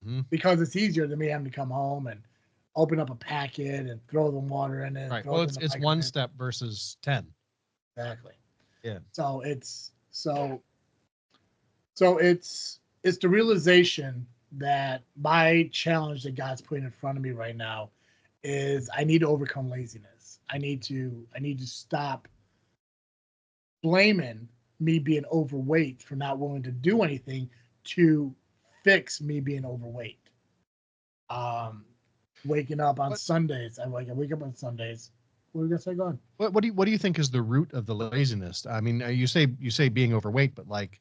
Mm-hmm. Because it's easier than me having to come home and open up a packet and throw the water in it. Right. Throw Well, it in the it's one microwave. step versus 10. Exactly. Yeah. So it's the realization that my challenge that God's putting in front of me right now is I need to overcome laziness. I need to stop blaming me being overweight for not willing to do anything to fix me being overweight. Waking up on Sundays. I wake up on Sundays. What are we gonna say? Go on. What do you think is the root of the laziness? I mean, you say being overweight, but like,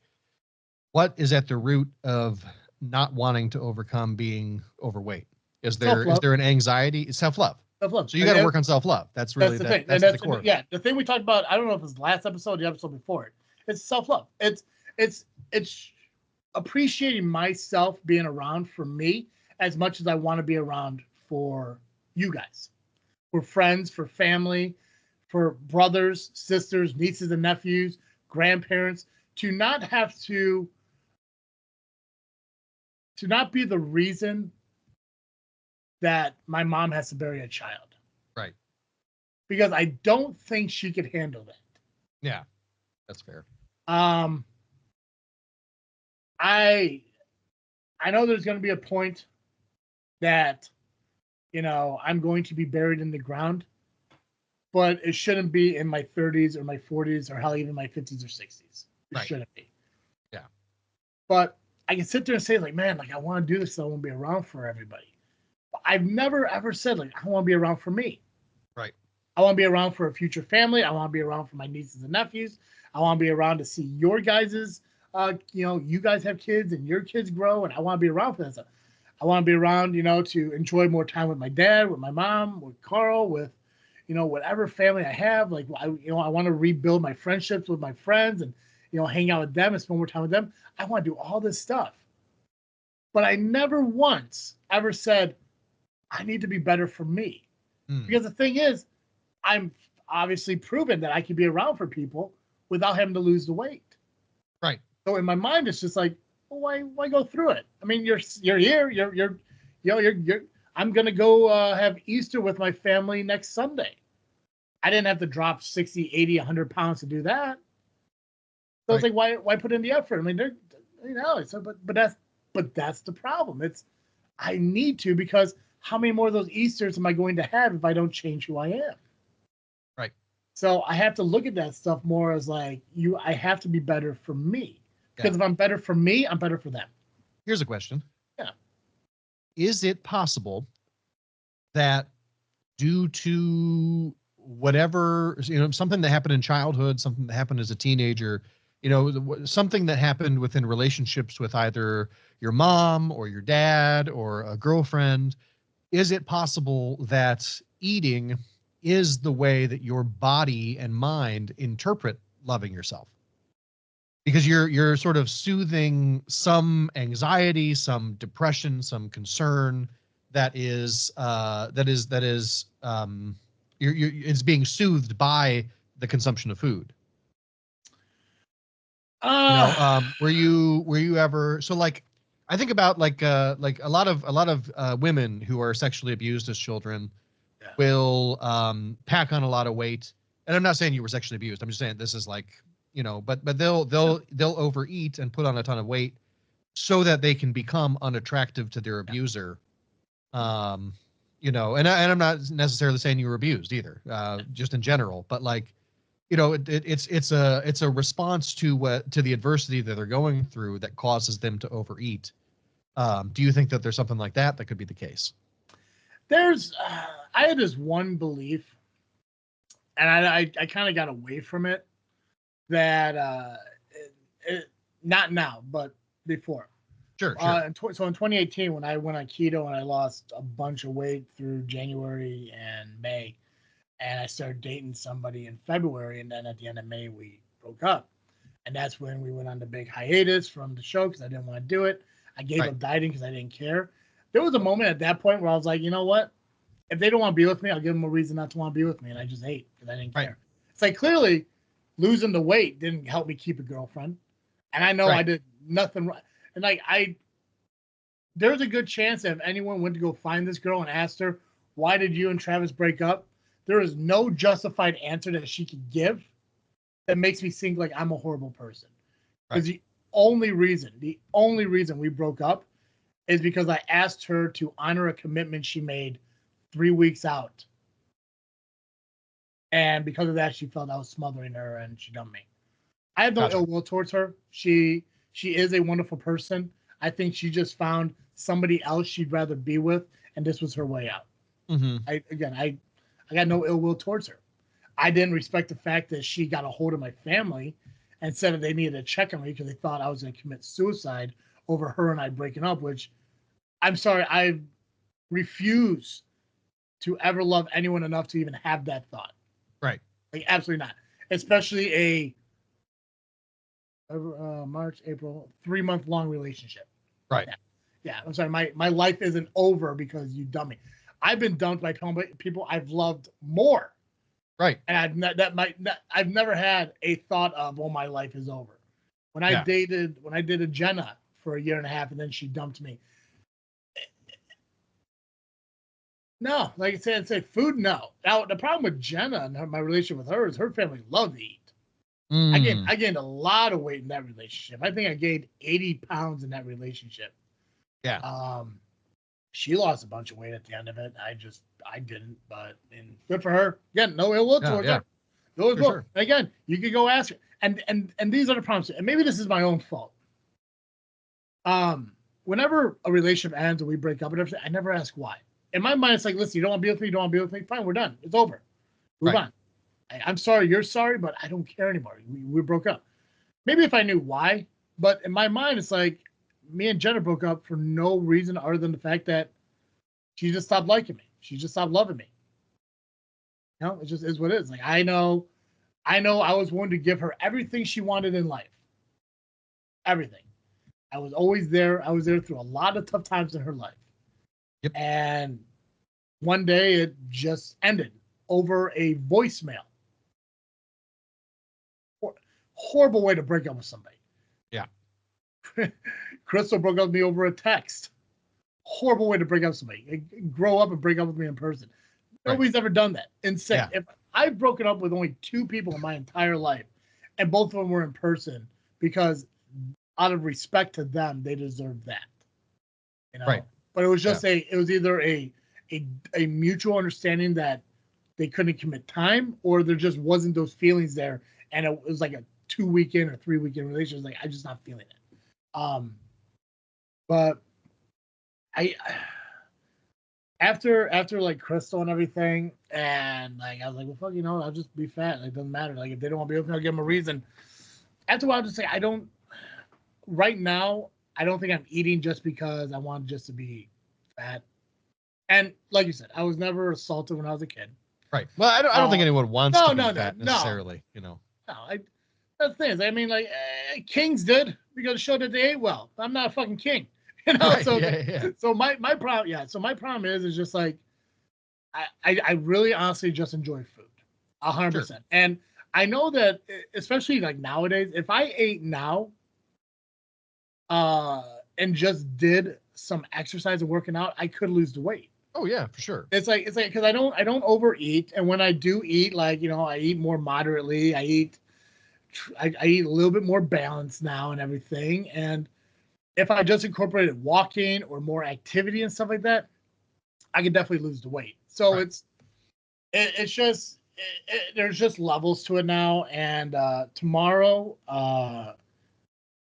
what is at the root of not wanting to overcome being overweight? Is there an anxiety? It's self-love. Self-love. So you got to work on self-love. That's really the thing. That's the core. Yeah, the thing we talked about. I don't know if it's the last episode, or the episode before it. It's self-love. It's appreciating myself being around for me as much as I want to be around for you guys, for friends, for family, for brothers, sisters, nieces and nephews, grandparents, to not be the reason that my mom has to bury a child. Right. Because I don't think she could handle that. Yeah, that's fair. I know there's going to be a point that, I'm going to be buried in the ground, but it shouldn't be in my 30s or my 40s or hell, even my 50s or 60s. It shouldn't be. Yeah. But I can sit there and say, like, man, like, I want to do this so I won't be around for everybody. But I've never, ever said, like, I want to be around for me. Right. I want to be around for a future family. I want to be around for my nieces and nephews. I want to be around to see your guys's, you guys have kids and your kids grow, and I want to be around for that stuff. I want to be around, to enjoy more time with my dad, with my mom, with Carl, with, whatever family I have. Like, I want to rebuild my friendships with my friends and, hang out with them and spend more time with them. I want to do all this stuff. But I never once ever said, I need to be better for me. Because the thing is, I'm obviously proven that I can be around for people without having to lose the weight. Right. So in my mind, it's just like, well, why go through it? I mean, you're here. I'm gonna go have Easter with my family next Sunday. I didn't have to drop 60, 80, 100 pounds to do that. So it's like, why put in the effort? I mean, but that's the problem. I need to, because how many more of those Easters am I going to have if I don't change who I am? Right. So I have to look at that stuff more as like I have to be better for me. Because if I'm better for me, I'm better for them. Here's a question. Yeah. Is it possible that due to whatever, something that happened in childhood, something that happened as a teenager, something that happened within relationships with either your mom or your dad or a girlfriend, is it possible that eating is the way that your body and mind interpret loving yourself? Because you're sort of soothing some anxiety, some depression, some concern that is it's being soothed by the consumption of food. Were you ever, so like, I think about like a lot of women who are sexually abused as children will pack on a lot of weight. And I'm not saying you were sexually abused. I'm just saying this is like, but they'll overeat and put on a ton of weight so that they can become unattractive to their abuser. And I'm not necessarily saying you were abused either, just in general, but like, it's a response to the adversity that they're going through that causes them to overeat. Do you think that there's something like that could be the case? I had this one belief, and I kind of got away from it, that not now, but before. Sure. So in 2018, when I went on keto and I lost a bunch of weight through January and May, and I started dating somebody in February, and then at the end of May we broke up, and that's when we went on the big hiatus from the show because I didn't want to do it. I gave up dieting because I didn't care. There was a moment at that point where I was like, you know what? If they don't want to be with me, I'll give them a reason not to want to be with me, and I just ate because I didn't care. It's like clearly losing the weight didn't help me keep a girlfriend, and I know I did nothing right. And like there's a good chance that if anyone went to go find this girl and asked her, why did you and Travis break up? There is no justified answer that she could give that makes me think like I'm a horrible person. Because the only reason we broke up is because I asked her to honor a commitment she made 3 weeks out. And because of that, she felt I was smothering her and she dumped me. I have no ill will towards her. She is a wonderful person. I think she just found somebody else she'd rather be with, and this was her way out. Mm-hmm. I got no ill will towards her. I didn't respect the fact that she got a hold of my family and said that they needed to check on me because they thought I was going to commit suicide over her and I breaking up, which I'm sorry, I refuse to ever love anyone enough to even have that thought. Right. Like, absolutely not. Especially a March, April, 3-month long relationship. Right. Yeah. I'm sorry. My life isn't over because you dumped me. I've been dumped by people I've loved more. Right. And I've never had a thought of, oh, my life is over. When I dated a Jenna for 1.5 years and then she dumped me. No, like I said, food, no. Now the problem with Jenna and my relationship with her is her family loved to eat. I gained a lot of weight in that relationship. I think I gained 80 pounds in that relationship. Yeah. She lost a bunch of weight at the end of it. I didn't, but good for her. Again, no ill will towards her. No ill will. Sure. Again, you could go ask her. And these are the problems. And maybe this is my own fault. Whenever a relationship ends and we break up and everything, I never ask why. In my mind, it's like, listen, you don't want to be with me, you don't want to be with me. Fine, we're done. It's over. Move on. I'm sorry, you're sorry, but I don't care anymore. We broke up. Maybe if I knew why, but in my mind, it's like me and Jenna broke up for no reason other than the fact that she just stopped liking me. She just stopped loving me. You know, it just is what it is. Like I know I was willing to give her everything she wanted in life. Everything. I was always there. I was there through a lot of tough times in her life. Yep. And one day it just ended over a voicemail. Horrible way to break up with somebody. Yeah. Crystal broke up with me over a text. Horrible way to break up with somebody. Grow up and break up with me in person. Nobody's ever done that. Insane. Yeah. If I've broken up with only 2 people in my entire life, and both of them were in person because out of respect to them, they deserved that. You know? Right. But it was just it was either a mutual understanding that they couldn't commit time, or there just wasn't those feelings there, and it was like a 2-weekend or 3-weekend relationship. Like, I'm just not feeling it. But I after like Crystal and everything, and like I was like, well, fuck, I'll just be fat. Like, it doesn't matter. Like, if they don't want to be open, I'll give them a reason. After a while, I'll just say I don't. Right now, I don't think I'm eating just because I want just to be fat. And like you said, I was never assaulted when I was a kid. Right. Well, I don't think anyone wants to be fat necessarily. No. That's the thing is, I mean, like, kings did because it showed that they ate well. I'm not a fucking king, Right, So, yeah. so my problem, So my problem is just like, I really honestly just enjoy food, 100%. Sure. And I know that, especially like nowadays, if I ate now, and just did some exercise and working out, I could lose the weight. Oh yeah, for sure. It's like because I don't overeat, and when I do eat, like, I eat more moderately. I eat a little bit more balanced now and everything. And if I just incorporated walking or more activity and stuff like that, I could definitely lose the weight. So right. It's just there's just levels to it now. And tomorrow,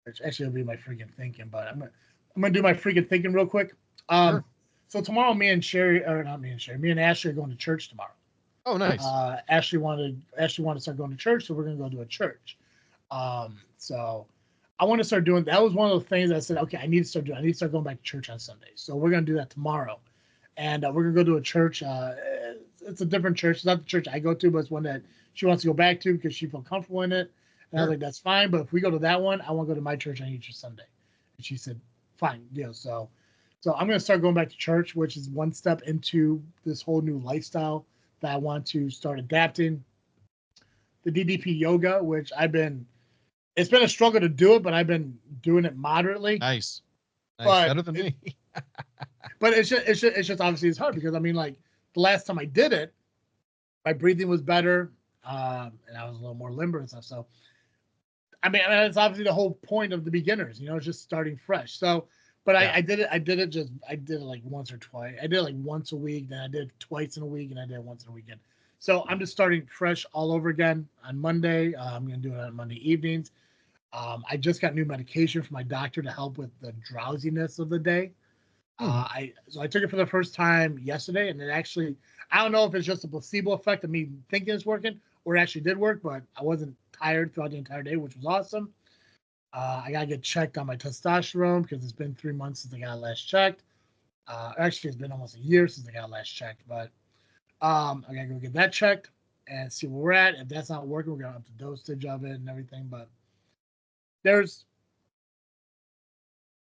which actually will be my freaking thinking, but I'm gonna do my freaking thinking real quick. Sure. So tomorrow, me and Ashley are going to church tomorrow. Oh, nice. Ashley wanted to start going to church, so we're gonna go to a church. So I want to start doing. That was one of the things I said, okay, I need to start doing. I need to start going back to church on Sundays. So we're gonna do that tomorrow, and we're gonna go to a church. It's a different church. It's not the church I go to, but it's one that she wants to go back to because she feels comfortable in it. And I was like, that's fine. But if we go to that one, I want to go to my church on each Sunday. And she said, fine, deal. So I'm going to start going back to church, which is one step into this whole new lifestyle that I want to start adapting. The DDP yoga, which it's been a struggle to do it, but I've been doing it moderately. Nice. Better than me. But it's just obviously it's hard because, I mean, like, the last time I did it, my breathing was better, and I was a little more limber and stuff. So, I mean, it's obviously the whole point of the beginners, it's just starting fresh. So, but yeah. I did it like once or twice. I did it like once a week, then I did it twice in a week, and I did it once in a weekend. So I'm just starting fresh all over again on Monday. I'm going to do it on Monday evenings. I just got new medication from my doctor to help with the drowsiness of the day. I took it for the first time yesterday, and it actually, I don't know if it's just a placebo effect of me thinking it's working, or it actually did work, but I wasn't tired throughout the entire day, which was awesome. I gotta get checked on my testosterone because it's been 3 months since I got last checked. Actually, it's been almost a year since I got last checked, but I gotta go get that checked and see where we're at. If that's not working, we're gonna up the dosage of it and everything. But there's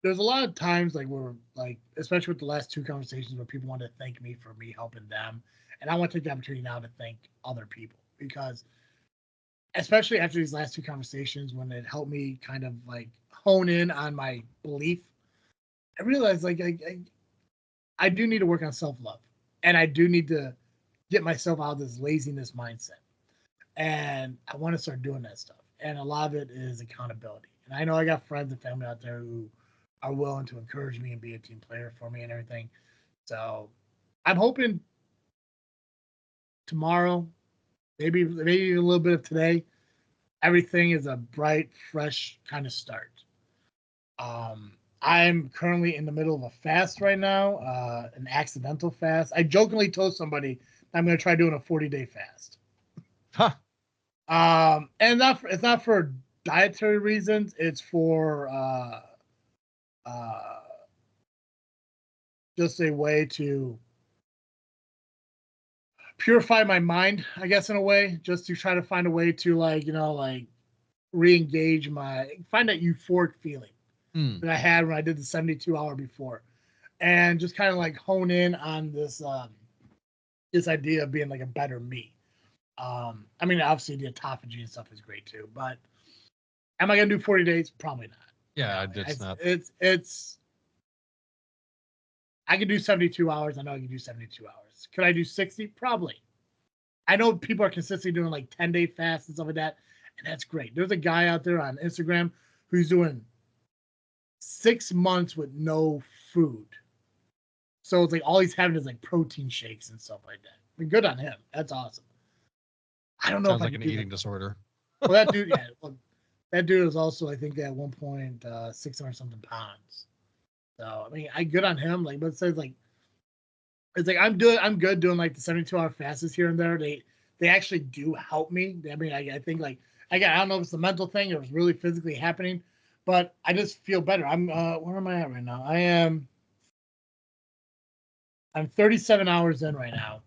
a lot of times, like, where, like, especially with the last 2 conversations, where people want to thank me for me helping them, and I want to take the opportunity now to thank other people, because especially after these last 2 conversations, when it helped me kind of like hone in on my belief, I realized, like, I do need to work on self-love, and I do need to get myself out of this laziness mindset, and I want to start doing that stuff. And a lot of it is accountability. And I know I got friends and family out there who are willing to encourage me and be a team player for me and everything. So I'm hoping tomorrow, maybe even a little bit of today, everything is a bright, fresh kind of start. I'm currently in the middle of a fast right now, an accidental fast. I jokingly told somebody I'm going to try doing a 40-day fast. Huh. And it's not for dietary reasons. It's for just a way to purify my mind, I guess, in a way, just to try to find a way to, like, re-engage find that euphoric feeling that I had when I did the 72-hour before, and just kind of like hone in on this idea of being like a better me. I mean, obviously the autophagy and stuff is great too, but am I gonna do 40 days? Probably not. Yeah, it's not. It's I can do 72 hours. I know I can do 72 hours. Could I do 60? Probably. I know people are consistently doing like 10-day fasts and stuff like that, and that's great. There's a guy out there on Instagram who's doing 6 months with no food, So it's like all he's having is like protein shakes and stuff like that. I mean, good on him. That's awesome. I don't know Sounds if I like could an do eating that. disorder. Well, that dude, yeah. Well, that dude was also, I think, at one point 600 something pounds. So I mean, I good on him. Like, but it's like I'm good doing like the 72-hour fasts here and there. They actually do help me. I mean, I think like I don't know if it's the mental thing or it's really physically happening, but I just feel better. I'm where am I at right now? I'm 37 hours in right now,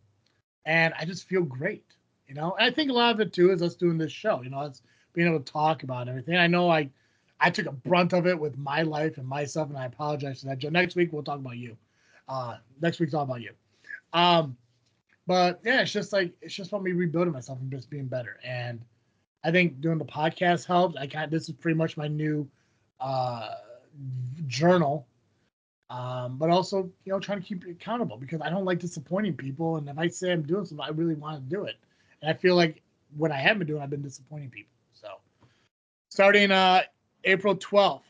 and I just feel great. You know, and I think a lot of it too is us doing this show. You know, it's being able to talk about everything. I know I took a brunt of it with my life and myself, and I apologize for that. Joe, next week we'll talk about you. Next week's all about you. Um, but yeah, it's just about me rebuilding myself and just being better. And I think doing the podcast helps. This is pretty much my new uh journal. But also, you know, trying to keep it accountable because I don't like disappointing people. And if I say I'm doing something, I really want to do it. And I feel like what I have been doing, I've been disappointing people. So starting April 12th,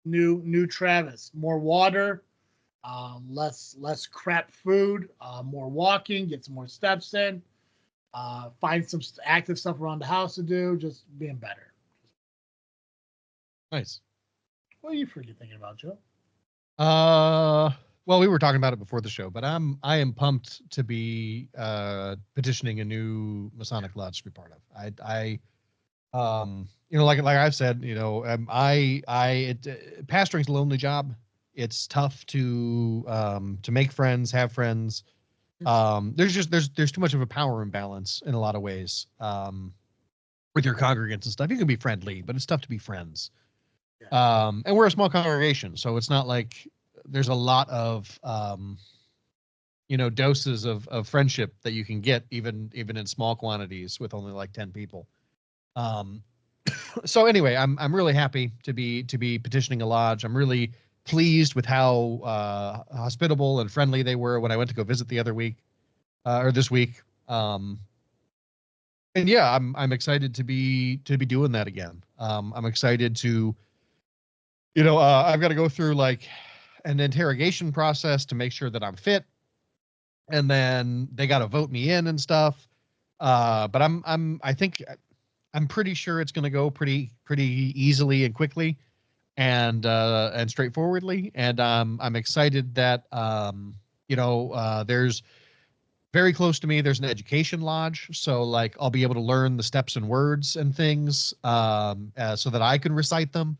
new Travis, more water, less crap food, more walking, get some more steps in, find some active stuff around the house to do, just being better. Nice. What are you freaking thinking about, Joe? Well, we were talking about it before the show, but I am pumped to be petitioning a new Masonic lodge to be part of. You know, like I've said, you know, pastoring's a lonely job. It's tough to make friends, have friends. There's too much of a power imbalance in a lot of ways. With your congregants and stuff, you can be friendly, but it's tough to be friends. And we're a small congregation, so it's not like there's a lot of you know, doses of friendship that you can get even in small quantities with only like 10 people. Um, so anyway, I'm really happy to be petitioning a lodge. I'm really pleased with how hospitable and friendly they were when I went to go visit the other week or this week. And yeah, I'm excited to be doing that again. I'm excited to, you know, I've got to go through like an interrogation process to make sure that I'm fit, and then they got to vote me in and stuff. But I think I'm pretty sure it's going to go pretty easily and quickly and straightforwardly. And I'm excited that you know, there's very close to me. There's an education lodge, so like I'll be able to learn the steps and words and things so that I can recite them.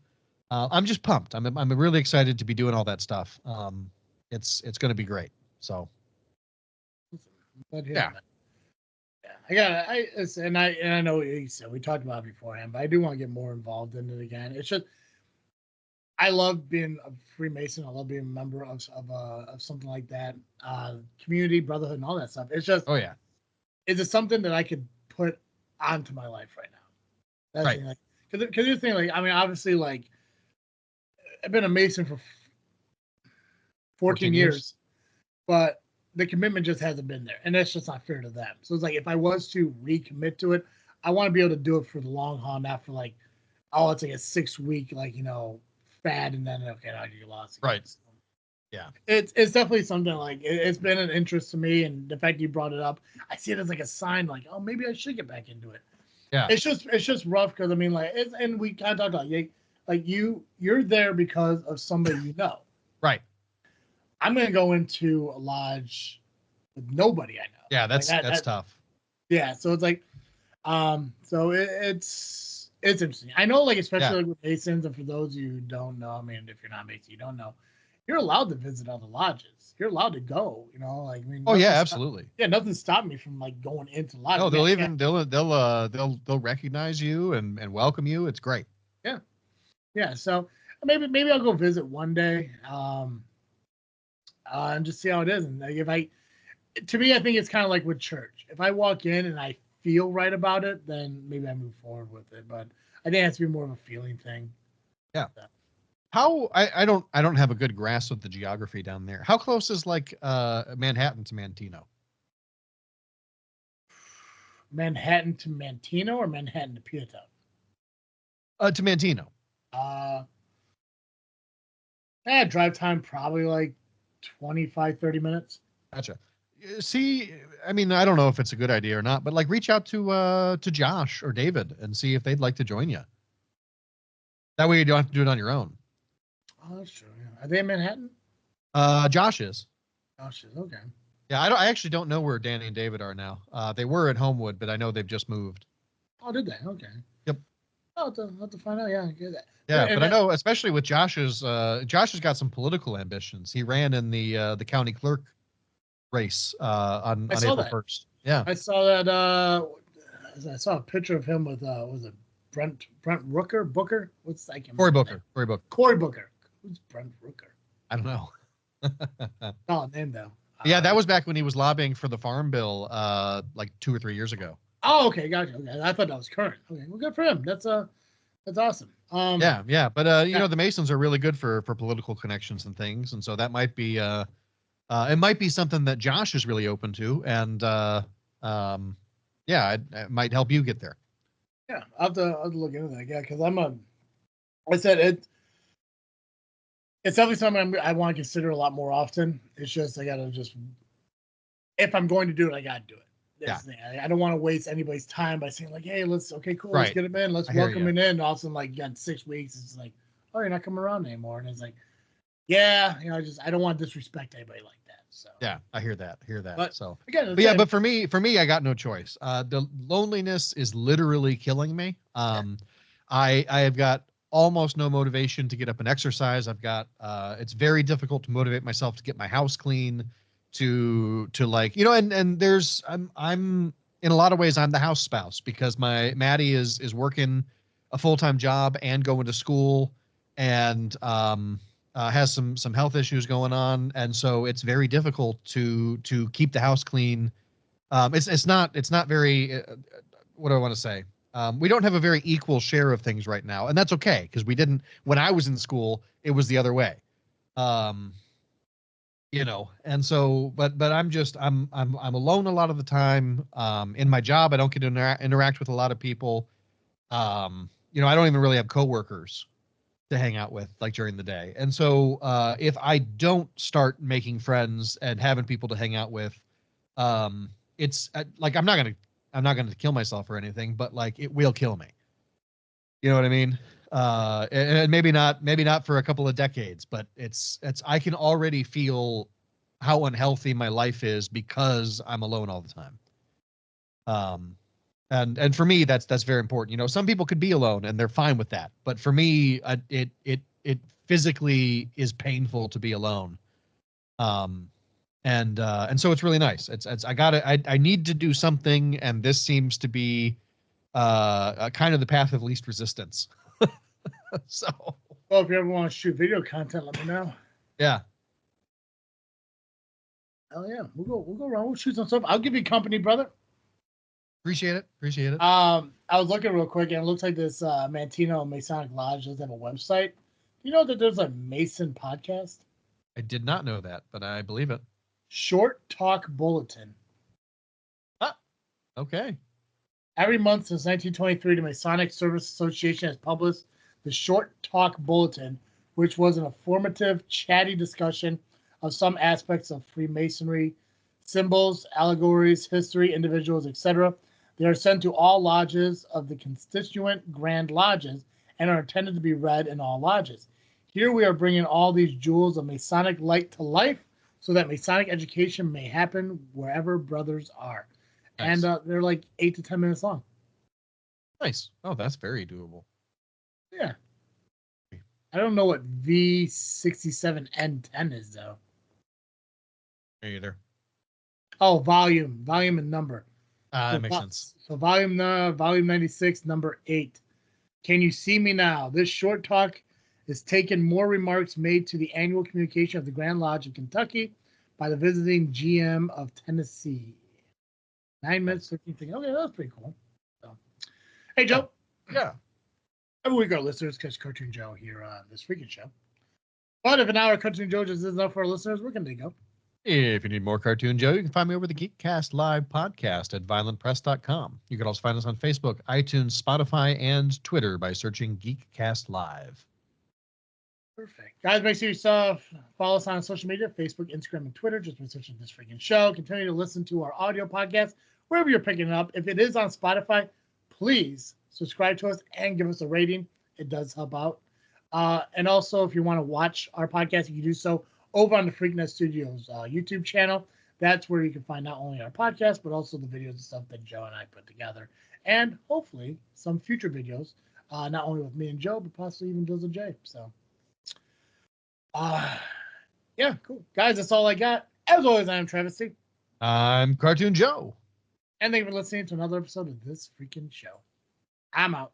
I'm just pumped. I'm really excited to be doing all that stuff. It's going to be great. So But yeah. yeah, I got and I know what you said. We talked about it beforehand, but I do want to get more involved in it again. It's just I love being a Freemason. I love being a member of something like that. Community, brotherhood, and all that stuff. It's just, Oh yeah. is it something that I could put onto my life right now? That's Right. the thing. Like, because you're thinking, like, I mean, obviously, like, I've been a Mason for 14 years, but the commitment just hasn't been there, and that's just not fair to them. So it's like if I was to recommit to it, I want to be able to do it for the long haul, not for like, oh, it's like a 6 week, like, you know, fad, and then okay, now you lost again. Right. Yeah. It's definitely something like it's been an interest to me, and the fact you brought it up, I see it as like a sign, like, oh, maybe I should get back into it. Yeah. It's just rough because I mean, like, and we kind of talked about, like you're there because of somebody you know. Right. I'm gonna go into a lodge with nobody I know. Yeah, Like that's tough. yeah. So it's like, so it's interesting. I know, like, especially Yeah. like with Masons, and for those of you who don't know, I mean, if you're not Mason, you don't know, you're allowed to visit other lodges. You're allowed to go. You know, like, I mean, Oh yeah, absolutely. yeah, nothing stopped me from like going into lodges. No, I mean, they'll even they'll recognize you and welcome you. It's great. yeah, yeah. So maybe I'll go visit one day, and just see how it is. And like, if I to me, I think it's kind of like with church. If I walk in and I feel right about it, then maybe I move forward with it. But I think it has to be more of a feeling thing. Yeah. So, How I don't have a good grasp of the geography down there. How close is like Manhattan to Mantino? Manhattan to Mantino or Manhattan to Peatown? To Mantino. Drive time probably like 25, 30 minutes. Gotcha. See, I mean, I don't know if it's a good idea or not, but like reach out to Josh or David and see if they'd like to join you. That way you don't have to do it on your own. Oh, that's true. Yeah. Are they in Manhattan? Josh is. Oh, shit. Okay. Yeah, I actually don't know where Danny and David are now. They were at Homewood, but I know they've just moved. Oh, did they? Okay. Yep. I'll have to find out. Yeah, get that. Yeah, And but I know, especially with Josh's, Josh has got some political ambitions. He ran in the county clerk race on I saw April that. 1st. Yeah. I saw that. I saw a picture of him with was it Brent Booker? What's I can't Cory remember his Booker. name. Cory Booker. Who's Brent Rooker? I don't know. Oh, name though. Yeah, that was back when he was lobbying for the farm bill, like 2 or 3 years ago. Oh, okay, gotcha. Okay, I thought that was current. Okay, well, good for him. That's awesome. Yeah, but you yeah. know, the Masons are really good for political connections and things, and so that might be it might be something that Josh is really open to, and yeah, it might help you get there. Yeah, I'll have to look into that. Yeah, because I said it's definitely something I want to consider a lot more often. It's just I gotta just if I'm going to do it, I gotta do it. That's the thing. I don't want to waste anybody's time by saying like, "Hey, let's let's Right. get him in, let's I hear welcome ya. him in." All of a sudden, like, got 6 weeks, it's like, "Oh, you're not coming around anymore," and it's like, yeah, I don't want to disrespect anybody like that. So Yeah, I hear that. But So, again, but yeah, but for me, I got no choice. The loneliness is literally killing me. I have got almost no motivation to get up and exercise. I've got it's very difficult to motivate myself to get my house clean, to like, you know, and there's I'm in a lot of ways I'm the house spouse because my Maddie is working a full-time job and going to school and has some health issues going on, and so it's very difficult to keep the house clean. It's not very what do I want to say? We don't have a very equal share of things right now, and that's okay because we didn't when I was in school. It was the other way, you know. And so, but I'm alone a lot of the time. In my job, I don't get to interact with a lot of people. You know, I don't even really have coworkers to hang out with like during the day. And so if I don't start making friends and having people to hang out with, it's like I'm not gonna kill myself or anything, but like it will kill me. You know what I mean? And maybe not for a couple of decades, but it's I can already feel how unhealthy my life is because I'm alone all the time. And for me that's very important. You know, some people could be alone and they're fine with that, but for me it physically is painful to be alone. And so it's really nice. It's I need to do something, and this seems to be kind of the path of least resistance. So well, if you ever want to shoot video content, let me know. yeah. Hell yeah, we'll go around. We'll shoot some stuff. I'll give you company, brother. Appreciate it. I was looking real quick, and it looks like this Mantino Masonic Lodge does have a website. You know that there's a Mason podcast? I did not know that, but I believe it. Short Talk Bulletin. Ah, okay. Every month since 1923, the Masonic Service Association has published the Short Talk Bulletin, which was an informative, chatty discussion of some aspects of Freemasonry, symbols, allegories, history, individuals, etc. They are sent to all lodges of the constituent Grand Lodges and are intended to be read in all lodges. Here we are bringing all these jewels of Masonic light to life so that Masonic education may happen wherever brothers are. Nice. And they're like 8 to 10 minutes long. Nice. Oh, that's very doable. Yeah. I don't know what V67N10 is, though. Me either. Oh, volume and number. That makes sense. So volume 96, number 8. Can you see me now? This short talk is taken more remarks made to the annual communication of the Grand Lodge of Kentucky by the visiting GM of Tennessee. 9 minutes, 13 things. Okay, that's pretty cool. So, hey, Joe. Yeah. Every week our listeners catch Cartoon Joe here on this Freakin Show. But if an hour of Cartoon Joe just isn't enough for our listeners, where can they go? If you need more Cartoon Joe, you can find me over the Geekcast Live podcast at violentpress.com. You can also find us on Facebook, iTunes, Spotify, and Twitter by searching Geekcast Live. Perfect. Guys, make sure you follow us on social media, Facebook, Instagram, and Twitter. Just by searching This Freaking Show. Continue to listen to our audio podcast wherever you're picking it up. If it is on Spotify, please subscribe to us and give us a rating. It does help out. And also, if you want to watch our podcast, you can do so over on the Freakin Studios YouTube channel. That's where you can find not only our podcast, but also the videos and stuff that Joe and I put together. And hopefully some future videos, not only with me and Joe, but possibly even Dizzle J. So, yeah, cool. Guys, that's all I got. As always, I am Travesty. I'm Cartoon Joe. And thank you for listening to another episode of This Freaking Show. I'm out.